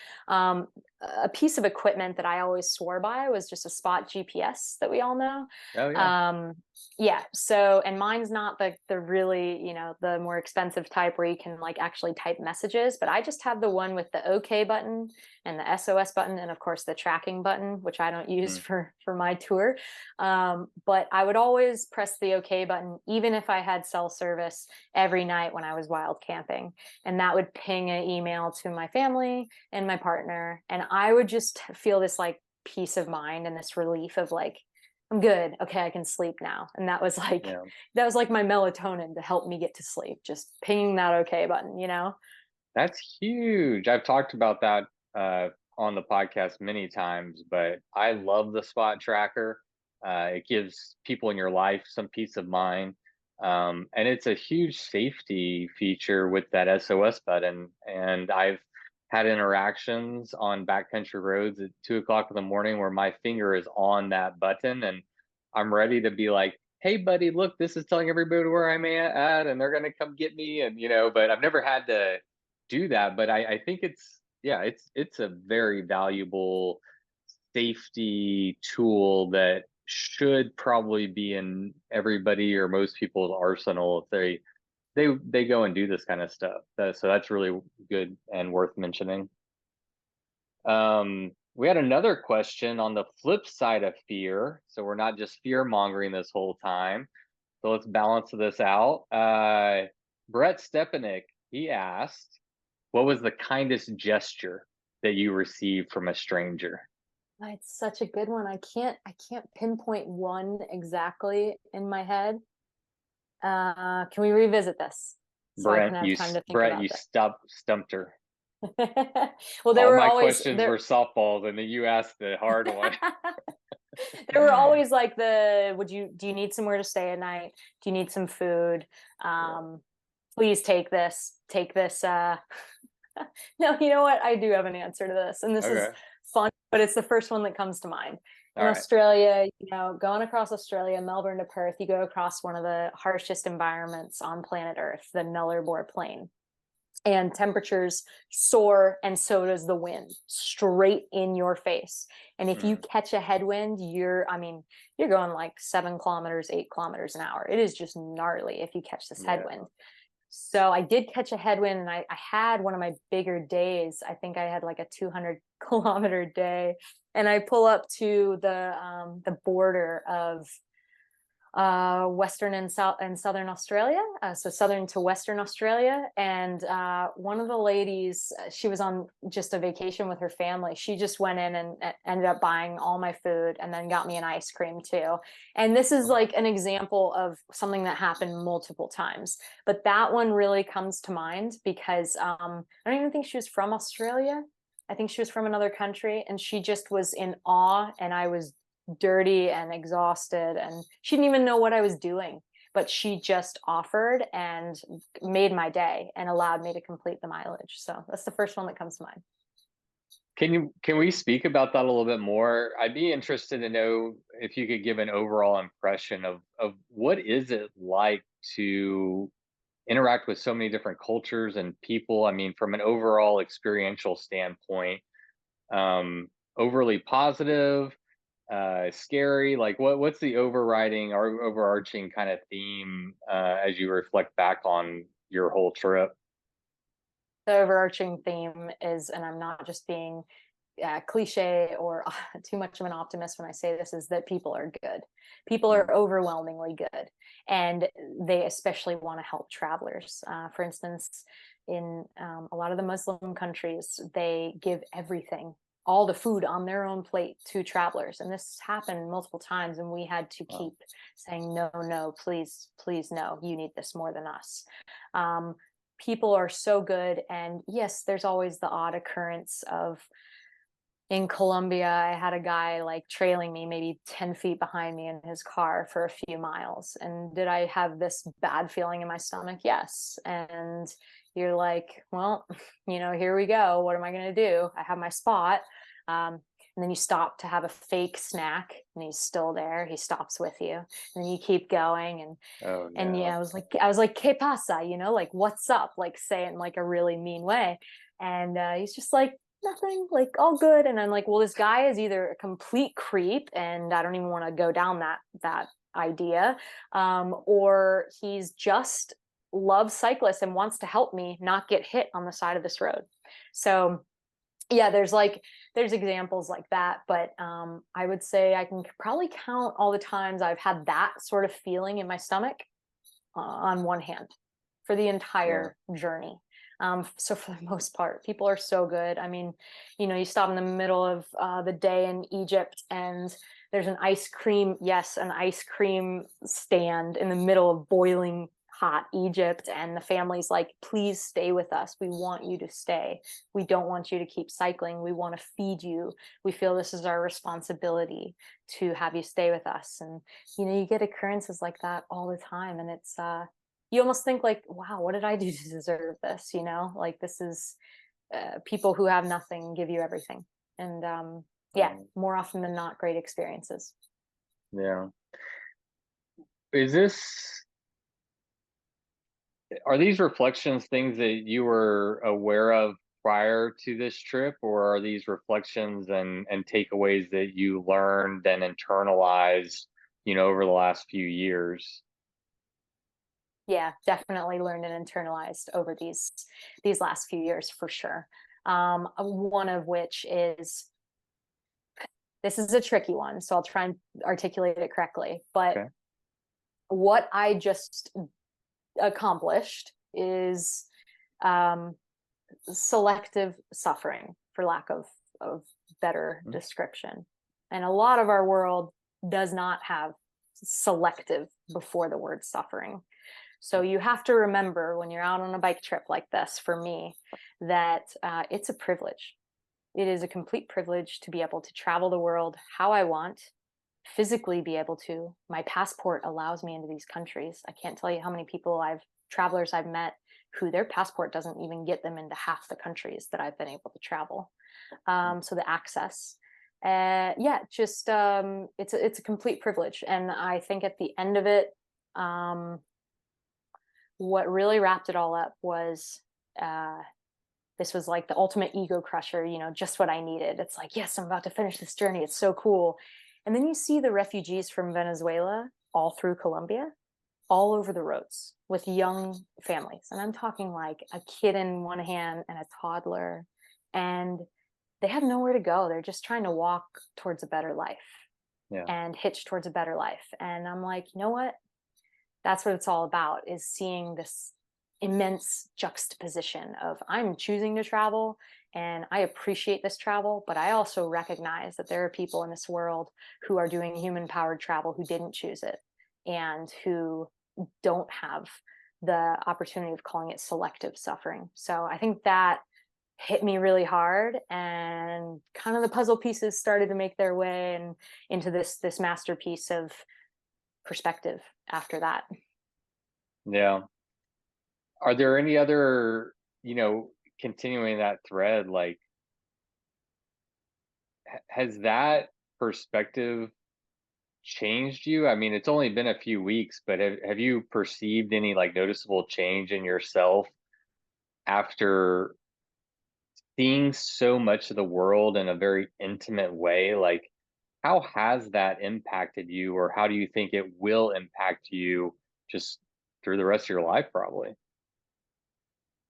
a piece of equipment that I always swore by was just a spot GPS that we all know. Oh yeah. Yeah. So, and mine's not the really, the more expensive type where you can like actually type messages, but I just have the one with the OK button and the SOS button, and of course the tracking button, which I don't use for my tour. But I would always press the OK button, even if I had cell service every night when I was wild camping. And that would ping an email to my family and my partner. And I would just feel this like peace of mind and this relief of like, I'm good. Okay, I can sleep now. And that was like my melatonin to help me get to sleep. Just pinging that OK button. That's huge. I've talked about that on the podcast many times, but I love the spot tracker. It gives people in your life some peace of mind. And it's a huge safety feature with that SOS button. And I've had interactions on backcountry roads at 2 o'clock in the morning where my finger is on that button and I'm ready to be like, hey buddy, look, this is telling everybody where I'm at and they're going to come get me. And, but I've never had to do that. But I think it's a very valuable safety tool that should probably be in everybody or most people's arsenal if they go and do this kind of stuff. So that's really good and worth mentioning. We had another question on the flip side of fear. So we're not just fear mongering this whole time. So let's balance this out. Brett Stepanek, he asked, what was the kindest gesture that you received from a stranger? It's such a good one. I can't pinpoint one exactly in my head. Can we revisit this so I can have time to think about you this? Stumped her. Well, there All were my always questions were softballs, and then you asked the hard one. There were always like do you need somewhere to stay at night? Do you need some food? Please take this. No, you know what? I do have an answer to this, and this is fun, but it's the first one that comes to mind. In Australia, going across Australia, Melbourne to Perth, you go across one of the harshest environments on planet Earth, the Nullarbor Plain. And temperatures soar, and so does the wind, straight in your face. And if you catch a headwind, you're going like 7 kilometers, 8 kilometers an hour. It is just gnarly if you catch this headwind. So I did catch a headwind, and I had one of my bigger days. I think I had like a 200-kilometer day, and I pull up to the border of Western and Southern Australia. So Southern to Western Australia. And one of the ladies, she was on just a vacation with her family. She just went in and ended up buying all my food and then got me an ice cream too. And this is like an example of something that happened multiple times. But that one really comes to mind because I don't even think she was from Australia. I think she was from another country, and she just was in awe, and I was dirty and exhausted, and she didn't even know what I was doing, but she just offered and made my day and allowed me to complete the mileage. So that's the first one that comes to mind. Can we speak about that a little bit more? I'd be interested to know if you could give an overall impression of what is it like to interact with so many different cultures and people. I mean, from an overall experiential standpoint, overly positive, scary, like what's the overriding or overarching kind of theme as you reflect back on your whole trip? The overarching theme is, and I'm not just being cliche or too much of an optimist when I say this, is that people are good. People are overwhelmingly good, and they especially want to help travelers. For instance, in a lot of the Muslim countries, they give everything, all the food on their own plate to travelers. And this happened multiple times, and we had to keep saying, no, no, please, please, no, you need this more than us. People are so good. And yes, there's always the odd occurrence of, in Colombia, I had a guy like trailing me maybe 10 feet behind me in his car for a few miles. And did I have this bad feeling in my stomach? Yes. And you're like, well, here we go. What am I going to do? I have my spot. And then you stop to have a fake snack, and he's still there. He stops with you, and then you keep going. And yeah, I was like, ¿Qué pasa? Like, what's up? Like, say it in like a really mean way. And he's just like, nothing, like, all good. And I'm like, well, this guy is either a complete creep, and I don't even want to go down that idea, or he's just loves cyclists and wants to help me not get hit on the side of this road. So yeah, there's examples like that, but I would say I can probably count all the times I've had that sort of feeling in my stomach on one hand for the entire journey. So for the most part, people are so good. I mean, you stop in the middle of the day in Egypt, and there's an ice cream stand in the middle of boiling hot Egypt, and the family's like, please stay with us. We want you to stay. We don't want you to keep cycling. We want to feed you. We feel this is our responsibility to have you stay with us. And you get occurrences like that all the time, and it's you almost think like, wow, what did I do to deserve this? Like, this is people who have nothing give you everything. And yeah, more often than not, great experiences. Yeah. Are these reflections things that you were aware of prior to this trip, or are these reflections and takeaways that you learned and internalized, over the last few years? Yeah, definitely learned and internalized over these last few years, for sure. One of which is, this is a tricky one, so I'll try and articulate it correctly. But what I just accomplished is selective suffering, for lack of better description. And a lot of our world does not have selective before the word suffering. So you have to remember when you're out on a bike trip like this, for me, that it's a privilege. It is a complete privilege to be able to travel the world how I want, physically be able to. My passport allows me into these countries. I can't tell you how many travelers I've met who their passport doesn't even get them into half the countries that I've been able to travel. So the access, it's a complete privilege. And I think at the end of it, what really wrapped it all up was this was like the ultimate ego crusher, just what I needed. It's like, yes, I'm about to finish this journey. It's so cool. And then you see the refugees from Venezuela all through Colombia, all over the roads with young families. And I'm talking like a kid in one hand and a toddler, and they have nowhere to go. They're just trying to walk towards a better life. Yeah. and hitch towards a better life. And I'm like, you know what? That's what it's all about, is seeing this immense juxtaposition of, I'm choosing to travel and I appreciate this travel, but I also recognize that there are people in this world who are doing human powered travel who didn't choose it and who don't have the opportunity of calling it selective suffering. So I think that hit me really hard, and kind of the puzzle pieces started to make their way and into this masterpiece of perspective after that. Yeah. Are there any other, continuing that thread, like, has that perspective changed you? I mean, it's only been a few weeks, but have you perceived any like noticeable change in yourself after seeing so much of the world in a very intimate way? Like, how has that impacted you, or how do you think it will impact you just through the rest of your life, probably?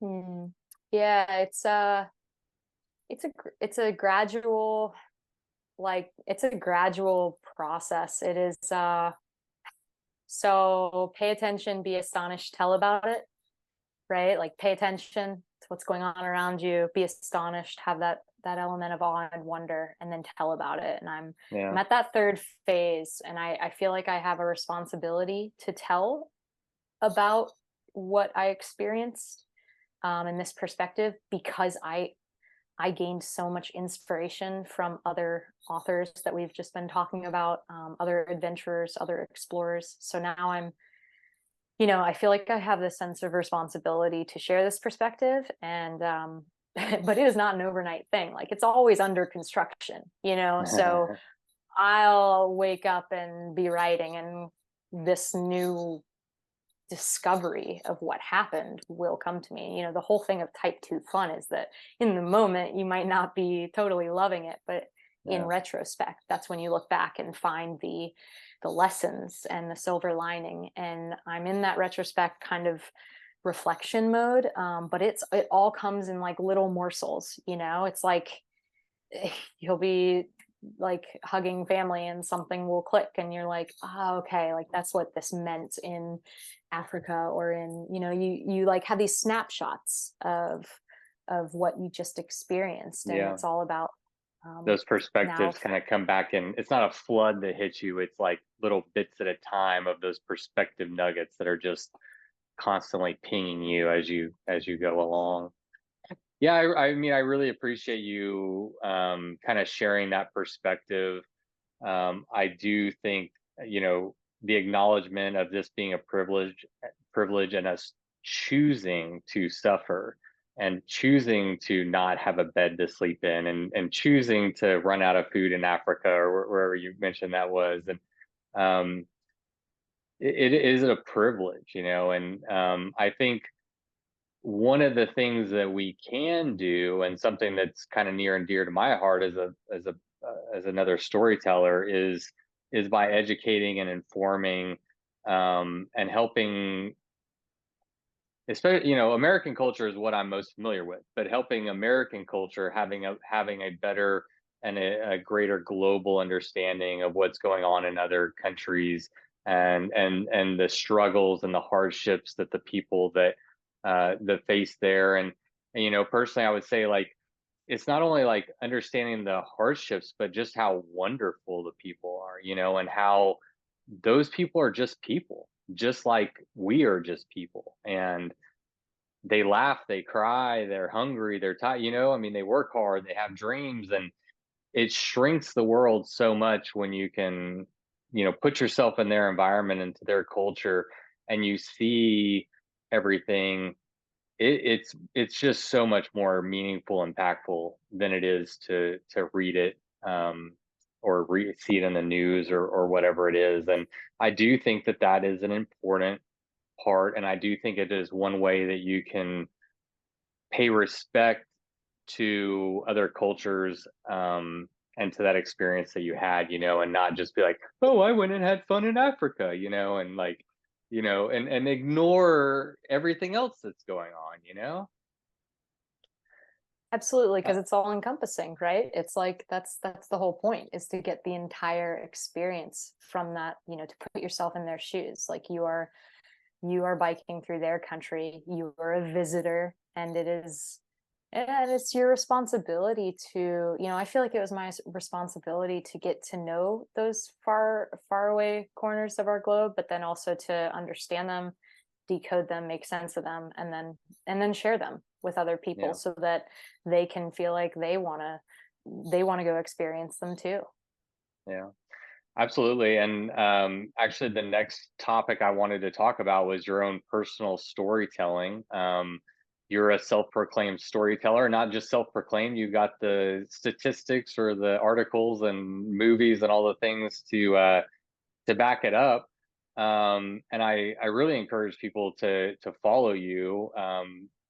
Hmm. Yeah, it's a gradual, it's a gradual process. It is so pay attention, be astonished, tell about it, right? Like pay attention to what's going on around you, be astonished, have that element of awe and wonder, and then tell about it. And I'm Yeah. at that third phase, and I feel like I have a responsibility to tell about what I experienced in this perspective, because I gained so much inspiration from other authors that we've just been talking about, other adventurers, other explorers. So now I feel like I have this sense of responsibility to share this perspective, and but it is not an overnight thing. Like, it's always under construction, So I'll wake up and be writing, and this new discovery of what happened will come to me. The whole thing of type 2 fun is that in the moment you might not be totally loving it, but in Yeah. retrospect, that's when you look back and find the lessons and the silver lining. And I'm in that retrospect kind of reflection mode, but it all comes in like little morsels. It's like you'll be like hugging family and something will click and you're like, oh, okay, like that's what this meant in Africa, or in, you like have these snapshots of what you just experienced. And Yeah. it's all about Those now. perspectives kind of come back, and it's not a flood that hits you. It's like little bits at a time of those perspective nuggets that are just constantly pinging you as you go along. Yeah, I mean, I really appreciate you kind of sharing that perspective. I do think, the acknowledgement of this being a privilege, and us choosing to suffer, and choosing to not have a bed to sleep in, and choosing to run out of food in Africa, or wherever you mentioned that was. And um, it is a privilege, and I think one of the things that we can do, and something that's kind of near and dear to my heart as another storyteller, is by educating and informing, and helping. Especially, American culture is what I'm most familiar with, but helping American culture having a better and a greater global understanding of what's going on in other countries, and the struggles and the hardships that the people that face there. And personally, I would say, like, it's not only like understanding the hardships, but just how wonderful the people are, and how those people are just people, just like we are just people. And they laugh, they cry, they're hungry, they're tired, I mean, they work hard, they have dreams. And it shrinks the world so much when you can, put yourself in their environment, into their culture, and you see everything. It's just so much more meaningful, impactful, than it is to read it, or see it in the news, or whatever it is. And I do think that is an important part, and I do think it is one way that you can pay respect to other cultures, and to that experience that you had, and not just be like, oh, I went and had fun in Africa, and like, and ignore everything else that's going on. Absolutely, because it's all encompassing, right? It's like that's the whole point, is to get the entire experience from that, to put yourself in their shoes. Like you are biking through their country, you are a visitor, and it's your responsibility to, I feel like it was my responsibility to get to know those far away corners of our globe, but then also to understand them, decode them, make sense of them, and then share them with other people Yeah. so that they can feel like they want to go experience them too. Yeah. Absolutely. And actually, the next topic I wanted to talk about was your own personal storytelling. You're a self-proclaimed storyteller, not just self-proclaimed. You got the statistics or the articles and movies and all the things to back it up. And I really encourage people to follow you.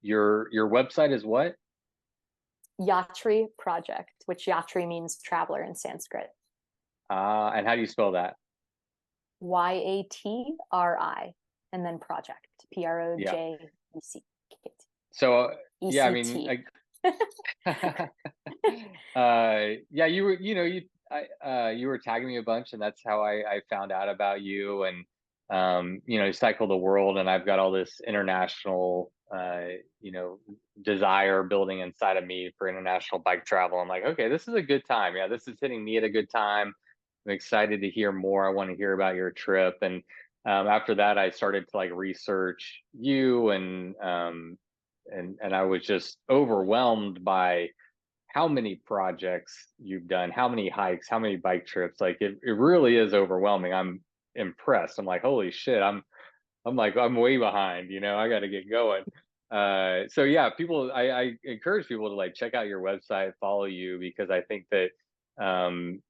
Your website is what? Yatri Project, which Yatri means traveler in Sanskrit. And how do you spell that? Yatri, and then project, Yeah. Project. So yeah, I mean, ECT. yeah, you were tagging me a bunch, and that's how I found out about you. And you cycle the world, and I've got all this international, desire building inside of me for international bike travel. I'm like, okay, this is a good time. Yeah, this is hitting me at a good time. I'm excited to hear more. I want to hear about your trip. And after that, I started to like research you, and I was just overwhelmed by how many projects you've done, how many hikes, how many bike trips. Like it really is overwhelming. I'm impressed. I'm like, holy shit, I'm like, I'm way behind, I got to get going. So yeah, I encourage people to like check out your website, follow you, because I think that um,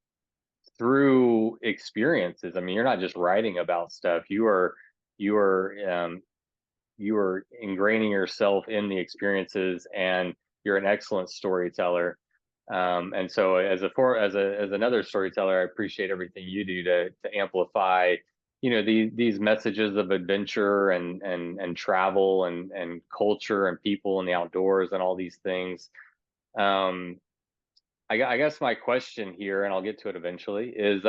through experiences, I mean, you're not just writing about stuff. You are you are ingraining yourself in the experiences, and you're an excellent storyteller. And so as another storyteller, I appreciate everything you do to amplify these messages of adventure and travel and culture and people and the outdoors and all these things. um I guess my question here, and I'll get to it eventually, is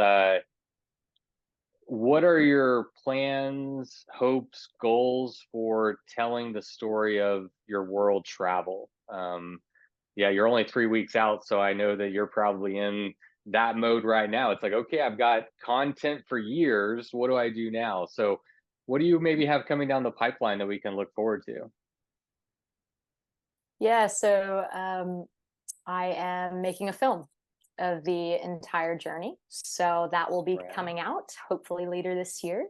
what are your plans, hopes, goals for telling the story of your world travel? Yeah, you're only 3 weeks out, so I know that you're probably in that mode right now. It's like, okay, I've got content for years. What do I do now? So, what do you maybe have coming down the pipeline that we can look forward to? Yeah, so I am making a film of the entire journey. So that will be Right. coming out hopefully later this year.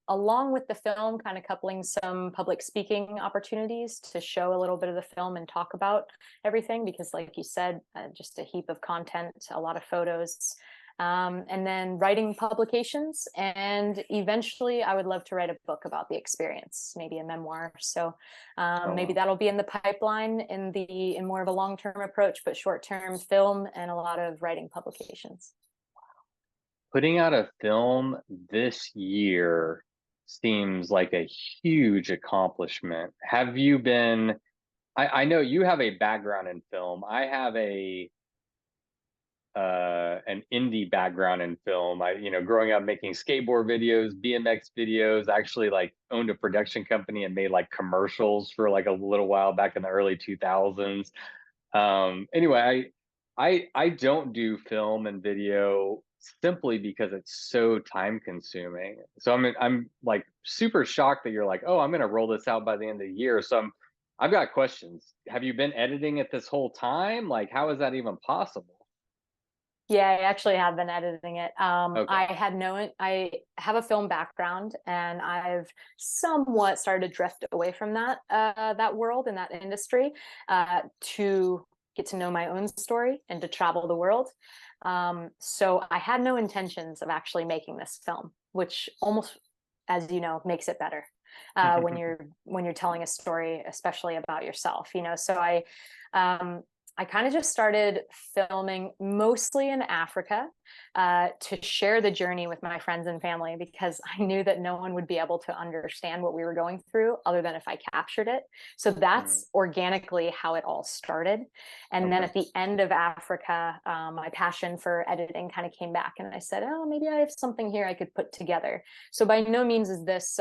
Along with the film, kind of coupling some public speaking opportunities to show a little bit of the film and talk about everything, because, like you said, just a heap of content, a lot of photos, and then writing publications. And eventually, I would love to write a book about the experience, maybe a memoir. So Oh, maybe wow. that'll be in the pipeline in more of a long-term approach, but short-term film and a lot of writing publications. Putting out a film this year seems like a huge accomplishment. Have you been I know you have a background in film. I have a an indie background in film. Growing up making skateboard videos, BMX videos, actually like owned a production company and made like commercials for like a little while back in the early 2000s. Anyway, I don't do film and video simply because it's so time consuming. So I'm like super shocked that you're like, oh, I'm gonna roll this out by the end of the year. So I've got questions. Have you been editing it this whole time? Like, how is that even possible? Yeah, I actually have been editing it. Okay. I have a film background, and I've somewhat started to drift away from that world and that industry, to get to know my own story and to travel the world. So I had no intentions of actually making this film, which almost, as you know, makes it better when you're telling a story, especially about yourself. So um, I kind of just started filming mostly in Africa to share the journey with my friends and family, because I knew that no one would be able to understand what we were going through other than if I captured it. So that's organically how it all started. And then at the end of Africa, my passion for editing kind of came back, and I said, oh, maybe I have something here I could put together. So by no means is this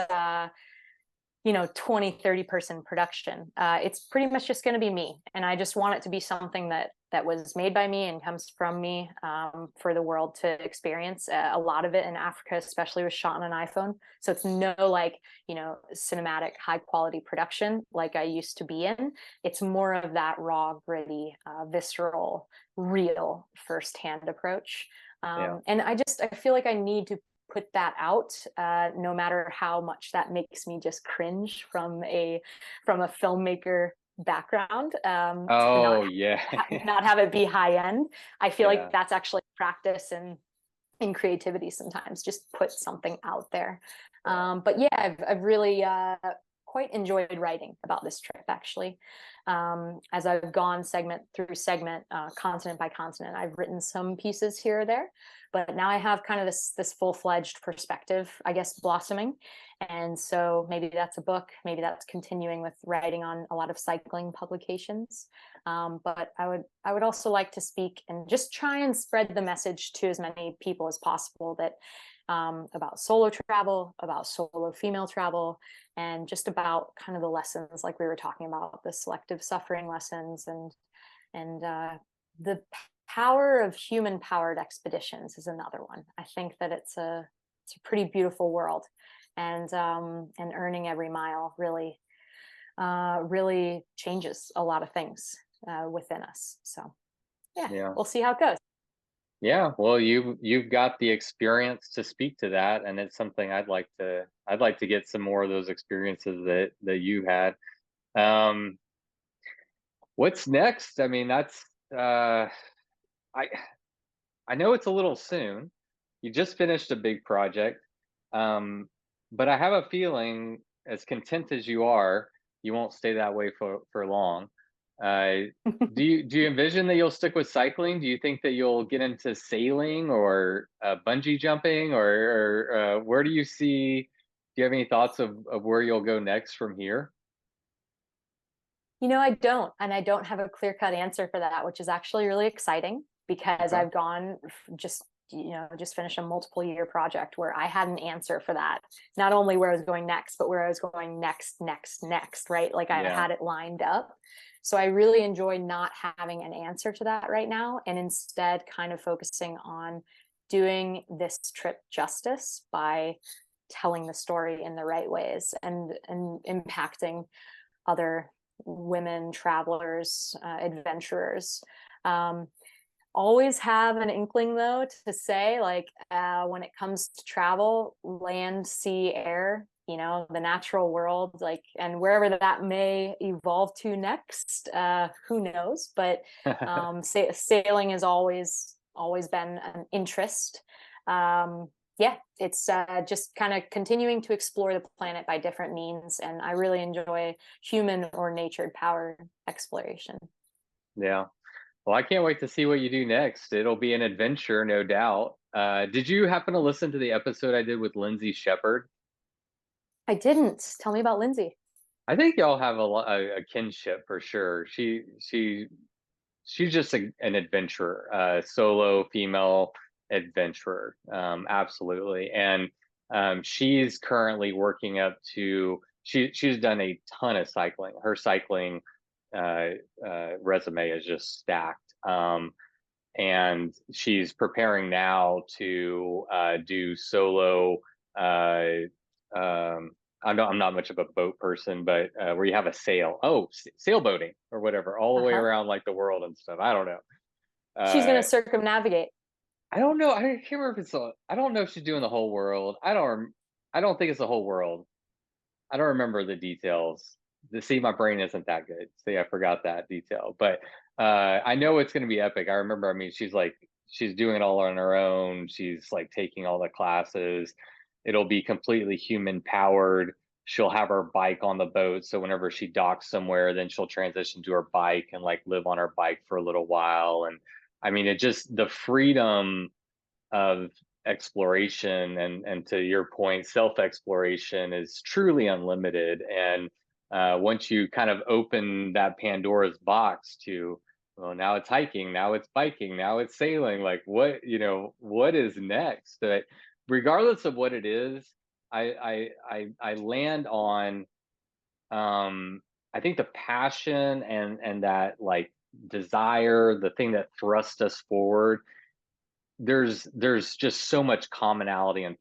20, 30 person production. It's pretty much just going to be me. And I just want it to be something that was made by me and comes from me, for the world to experience. A lot of it in Africa, especially, was shot on an iPhone. So it's no cinematic high quality production like I used to be in. It's more of that raw, gritty, visceral, real firsthand approach. And I feel like I need to put that out, no matter how much that makes me just cringe from a filmmaker background, to not have it be high end. I feel like that's actually practice and in creativity sometimes, just put something out there. But yeah, I've really quite enjoyed writing about this trip, actually. As I've gone segment through segment, continent by continent, I've written some pieces here or there, but now I have kind of this full-fledged perspective, I guess, blossoming. And so maybe that's a book, maybe that's continuing with writing on a lot of cycling publications. But I would also like to speak and just try and spread the message to as many people as possible that about solo travel, about solo female travel, and just about kind of the lessons, like we were talking about, the selective suffering lessons, and the power of human powered expeditions is another one. I think that it's a pretty beautiful world, and earning every mile really changes a lot of things within us. So yeah, we'll see how it goes. Yeah, well, you've got the experience to speak to that, and it's something I'd like to get some more of those experiences that you had. What's next? I mean, that's I know it's a little soon. You just finished a big project, but I have a feeling, as content as you are, you won't stay that way for long. Do you envision that you'll stick with cycling? Do you think that you'll get into sailing or bungee jumping, or where do you see? Do you have any thoughts of where you'll go next from here? I don't, and I don't have a clear-cut answer for that, which is actually really exciting, because I've gone just finished a multiple year project where I had an answer for that. Not only where I was going next, but where I was going next, right? Like I had it lined up. So I really enjoy not having an answer to that right now, and instead kind of focusing on doing this trip justice by telling the story in the right ways, and impacting other women travelers, adventurers. Always have an inkling, though, to say, like, when it comes to travel, land, sea, air, the natural world, like, and wherever that may evolve to next, who knows? But sailing has always been an interest. It's just kind of continuing to explore the planet by different means, and I really enjoy human or natured power exploration. Yeah. Well, I can't wait to see what you do next. It'll be an adventure, no doubt. Did you happen to listen to the episode I did with Lindsay Shepherd? I didn't. Tell me about Lindsay. I think y'all have a kinship for sure. She's just an adventurer, solo female adventurer, absolutely. And she's currently working up to. She's done a ton of cycling. Her cycling resume is just stacked. And she's preparing now to do solo. I'm not much of a boat person, but where you have a sailboating or whatever, all the way around like the world and stuff. I don't know. She's going to circumnavigate. I don't know. I can't remember if I don't know if she's doing the whole world. I don't think it's the whole world. I don't remember the details. See, my brain isn't that good. See, I forgot that detail. But I know it's going to be epic. I remember. I mean, she's doing it all on her own. She's like taking all the classes. It'll be completely human powered. she'll have her bike on the boat. So whenever she docks somewhere, then she'll transition to her bike and like live on her bike for a little while. And I mean, it just the freedom of exploration and to your point, self-exploration is truly unlimited. And once you kind of open that Pandora's box to, well, now it's hiking, now it's biking, now it's sailing, like what, what is next? But regardless of what it is, I land on I think the passion and that like desire, the thing that thrusts us forward, there's just so much commonality and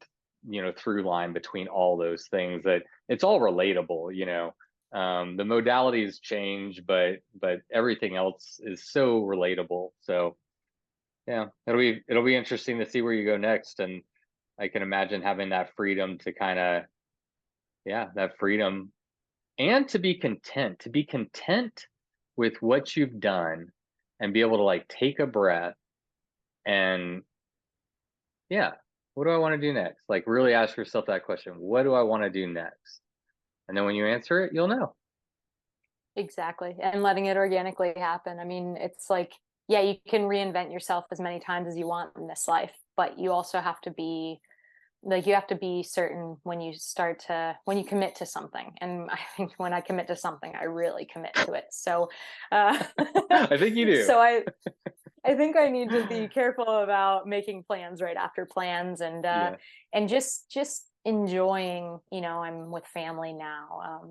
through line between all those things that it's all relatable. The modalities change, but everything else is so relatable. So yeah, it'll be interesting to see where you go next. And I can imagine having that freedom to kind of, yeah, that freedom, and to be content with what you've done, and be able to like take a breath and, yeah, what do I want to do next? Like really ask yourself that question. What do I want to do next? And then when you answer it, you'll know. Exactly. And letting it organically happen. I mean, it's like, yeah, you can reinvent yourself as many times as you want in this life, but you also have to be like, you have to be certain when you commit to something. And I think when I commit to something, I really commit to it. So I think you do. So I think I need to be careful about making plans right after plans, and just enjoying, I'm with family now.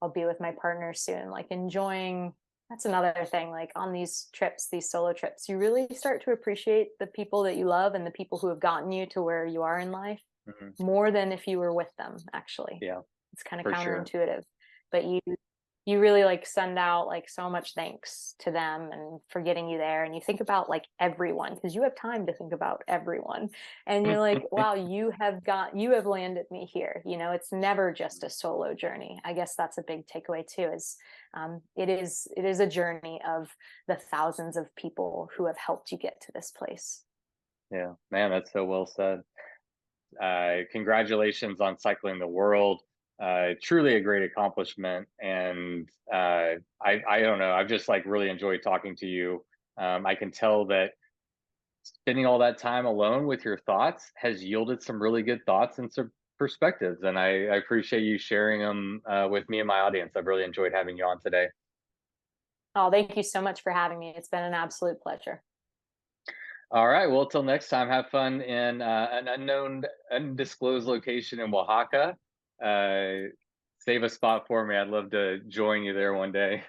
I'll be with my partner soon, like enjoying. That's another thing, like on these trips, these solo trips, you really start to appreciate the people that you love and the people who have gotten you to where you are in life more than if you were with them, actually. Yeah. It's kind of counterintuitive, but you really like send out like so much thanks to them and for getting you there. And you think about like everyone, because you have time to think about everyone. And you're like, wow, you have landed me here. It's never just a solo journey. I guess that's a big takeaway too, is it is a journey of the thousands of people who have helped you get to this place. Yeah, man, that's so well said. Congratulations on cycling the world. Truly a great accomplishment. And I don't know, I've just like really enjoyed talking to you. I can tell that spending all that time alone with your thoughts has yielded some really good thoughts and some perspectives. And I appreciate you sharing them with me and my audience. I've really enjoyed having you on today. Oh, thank you so much for having me. It's been an absolute pleasure. All right. Well, till next time, have fun in an unknown, undisclosed location in Oaxaca. Save a spot for me. I'd love to join you there one day.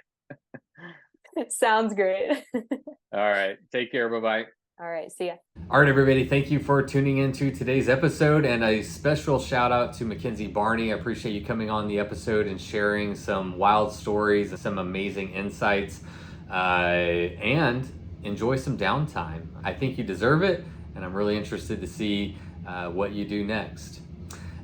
Sounds great. All right. Take care. Bye-bye. All right. See ya. All right, everybody. Thank you for tuning into today's episode, and a special shout out to McKenzie Barney. I appreciate you coming on the episode and sharing some wild stories and some amazing insights, and enjoy some downtime. I think you deserve it, and I'm really interested to see what you do next.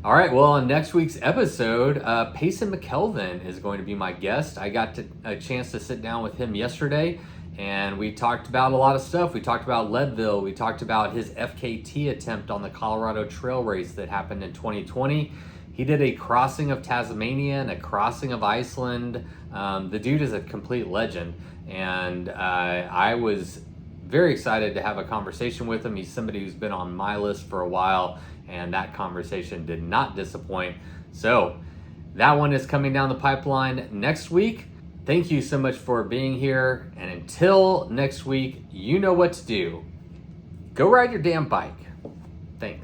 All right, well, on next week's episode, Payson McKelvin is going to be my guest. I got a chance to sit down with him yesterday, and we talked about a lot of stuff. We talked about Leadville. We talked about his FKT attempt on the Colorado Trail Race that happened in 2020. He did a crossing of Tasmania and a crossing of Iceland. The dude is a complete legend, and I was very excited to have a conversation with him. He's somebody who's been on my list for a while, and that conversation did not disappoint. So that one is coming down the pipeline next week. Thank you so much for being here, and until next week, you know what to do. Go ride your damn bike. Thanks.